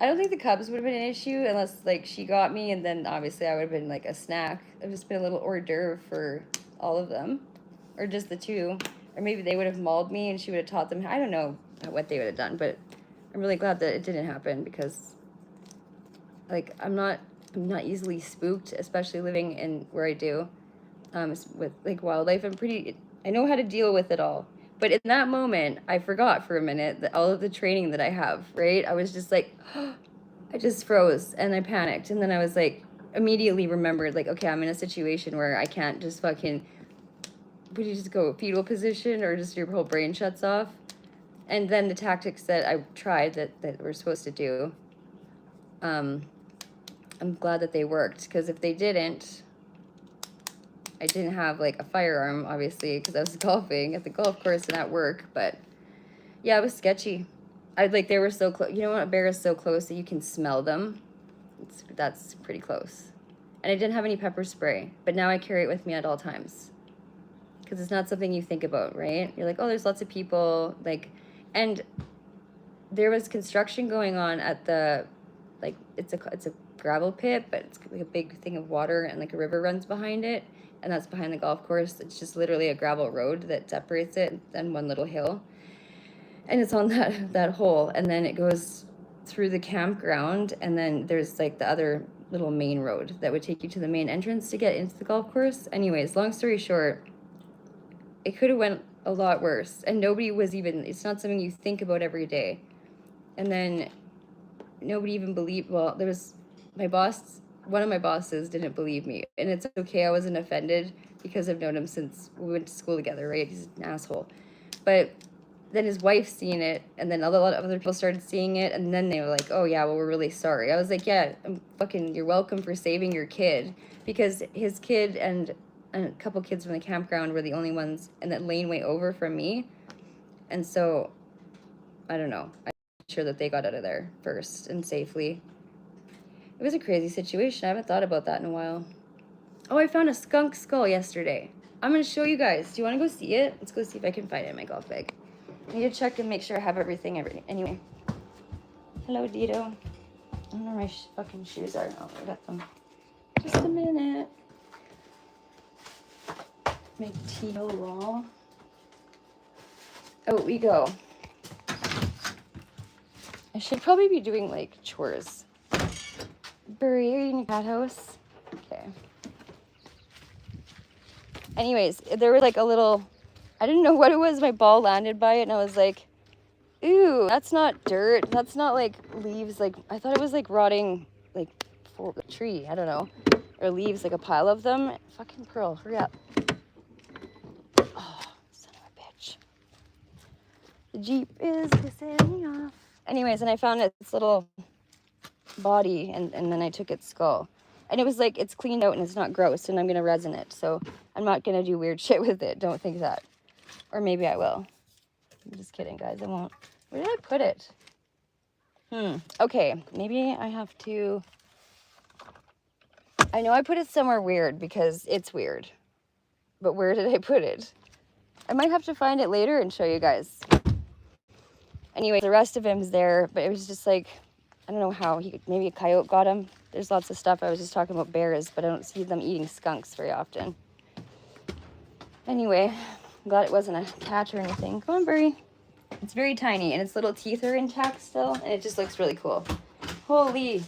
I don't think the Cubs would have been an issue unless, like, she got me, and then obviously I would have been like a snack. It would have just been a little hors d'oeuvre for all of them, or just the two, or maybe they would have mauled me and she would have taught them. I don't know what they would have done, but I'm really glad that it didn't happen because, like, I'm not easily spooked, especially living in where I do, with like wildlife. I know how to deal with it all. But in that moment, I forgot for a minute that all of the training that I have, right? I was just like, I just froze and I panicked. And then I was like, immediately remembered, like, okay, I'm in a situation where I can't just fucking, would you just go fetal position or just your whole brain shuts off? And then the tactics that I tried that we're supposed to do, I'm glad that they worked, because if they didn't, I didn't have like a firearm, obviously, because I was golfing at the golf course and at work. But yeah, it was sketchy. They were so close. You know what? A bear is so close that you can smell them. That's pretty close. And I didn't have any pepper spray, but now I carry it with me at all times, because it's not something you think about, right? You're like, oh, there's lots of people, like, and there was construction going on at the, like, it's a gravel pit, but it's like a big thing of water, and like a river runs behind it, and that's behind the golf course. It's just literally a gravel road that separates it, and one little hill, and it's on that hole, and then it goes through the campground, and then there's like the other little main road that would take you to the main entrance to get into the golf course. Anyways, long story short, it could have went a lot worse, and nobody was even, it's not something you think about every day. And then nobody even believed, well, there was my boss, one of my bosses didn't believe me, and it's okay, I wasn't offended because I've known him since we went to school together, right? He's an asshole. But then his wife seen it, and then a lot of other people started seeing it, and then they were like, oh yeah, well, we're really sorry. I was like, yeah, you're welcome for saving your kid, because his kid and a couple kids from the campground were the only ones in that laneway over from me. And so, I don't know. I'm sure that they got out of there first and safely. It was a crazy situation. I haven't thought about that in a while. Oh, I found a skunk skull yesterday. I'm going to show you guys. Do you want to go see it? Let's go see if I can find it in my golf bag. I need to check and make sure I have everything. Anyway. Hello, Dito. I don't know where my fucking shoes are. Oh, I got them. Just a minute. Make tea raw. Out we go. I should probably be doing like chores. Prairie, are you in your cat house? Okay. Anyways, there was like a little, I didn't know what it was. My ball landed by it, and I was like, ooh, that's not dirt. That's not like leaves. Like, I thought it was like rotting, like, for a tree. I don't know. Or leaves, like a pile of them. Fucking Pearl, hurry up. Oh, son of a bitch. The Jeep is pissing me off. Anyways, and I found its little body, and then I took its skull. And it was like, it's cleaned out and it's not gross, and I'm going to resin it. So I'm not going to do weird shit with it. Don't think that. Or maybe I will. I'm just kidding, guys. I won't. Where did I put it? Okay. Maybe I have to. I know I put it somewhere weird because it's weird. But where did I put it? I might have to find it later and show you guys. Anyway, the rest of him's there, but it was just like, I don't know how. Maybe a coyote got him. There's lots of stuff. I was just talking about bears, but I don't see them eating skunks very often. Anyway, I'm glad it wasn't a cat or anything. Come on, Burry. It's very tiny, and its little teeth are intact still, and it just looks really cool. Holy.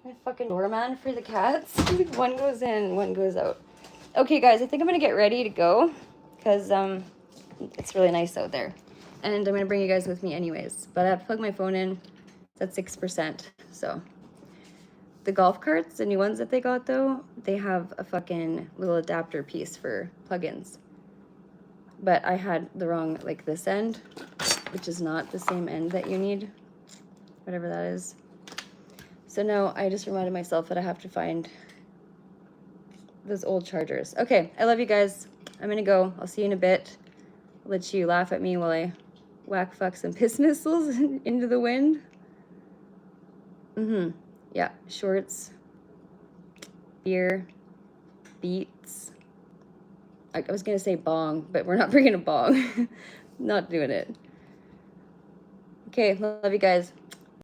I'm a fucking doorman for the cats. One goes in, one goes out. Okay, guys, I think I'm going to get ready to go, because it's really nice out there. And I'm going to bring you guys with me anyways. But I have to plug my phone in. It's at 6%, so. The golf carts, the new ones that they got, though, they have a fucking little adapter piece for plugins. But I had the wrong, like, this end. which is not the same end that you need, whatever that is. So now I just reminded myself that I have to find those old chargers. Okay, I love you guys. I'm gonna go. I'll see you in a bit. I'll let you laugh at me while I whack fuck some piss missiles into the wind. Yeah, shorts, beer, beets. I was gonna say bong, but we're not bringing a bong. Not doing it. Okay, love you guys.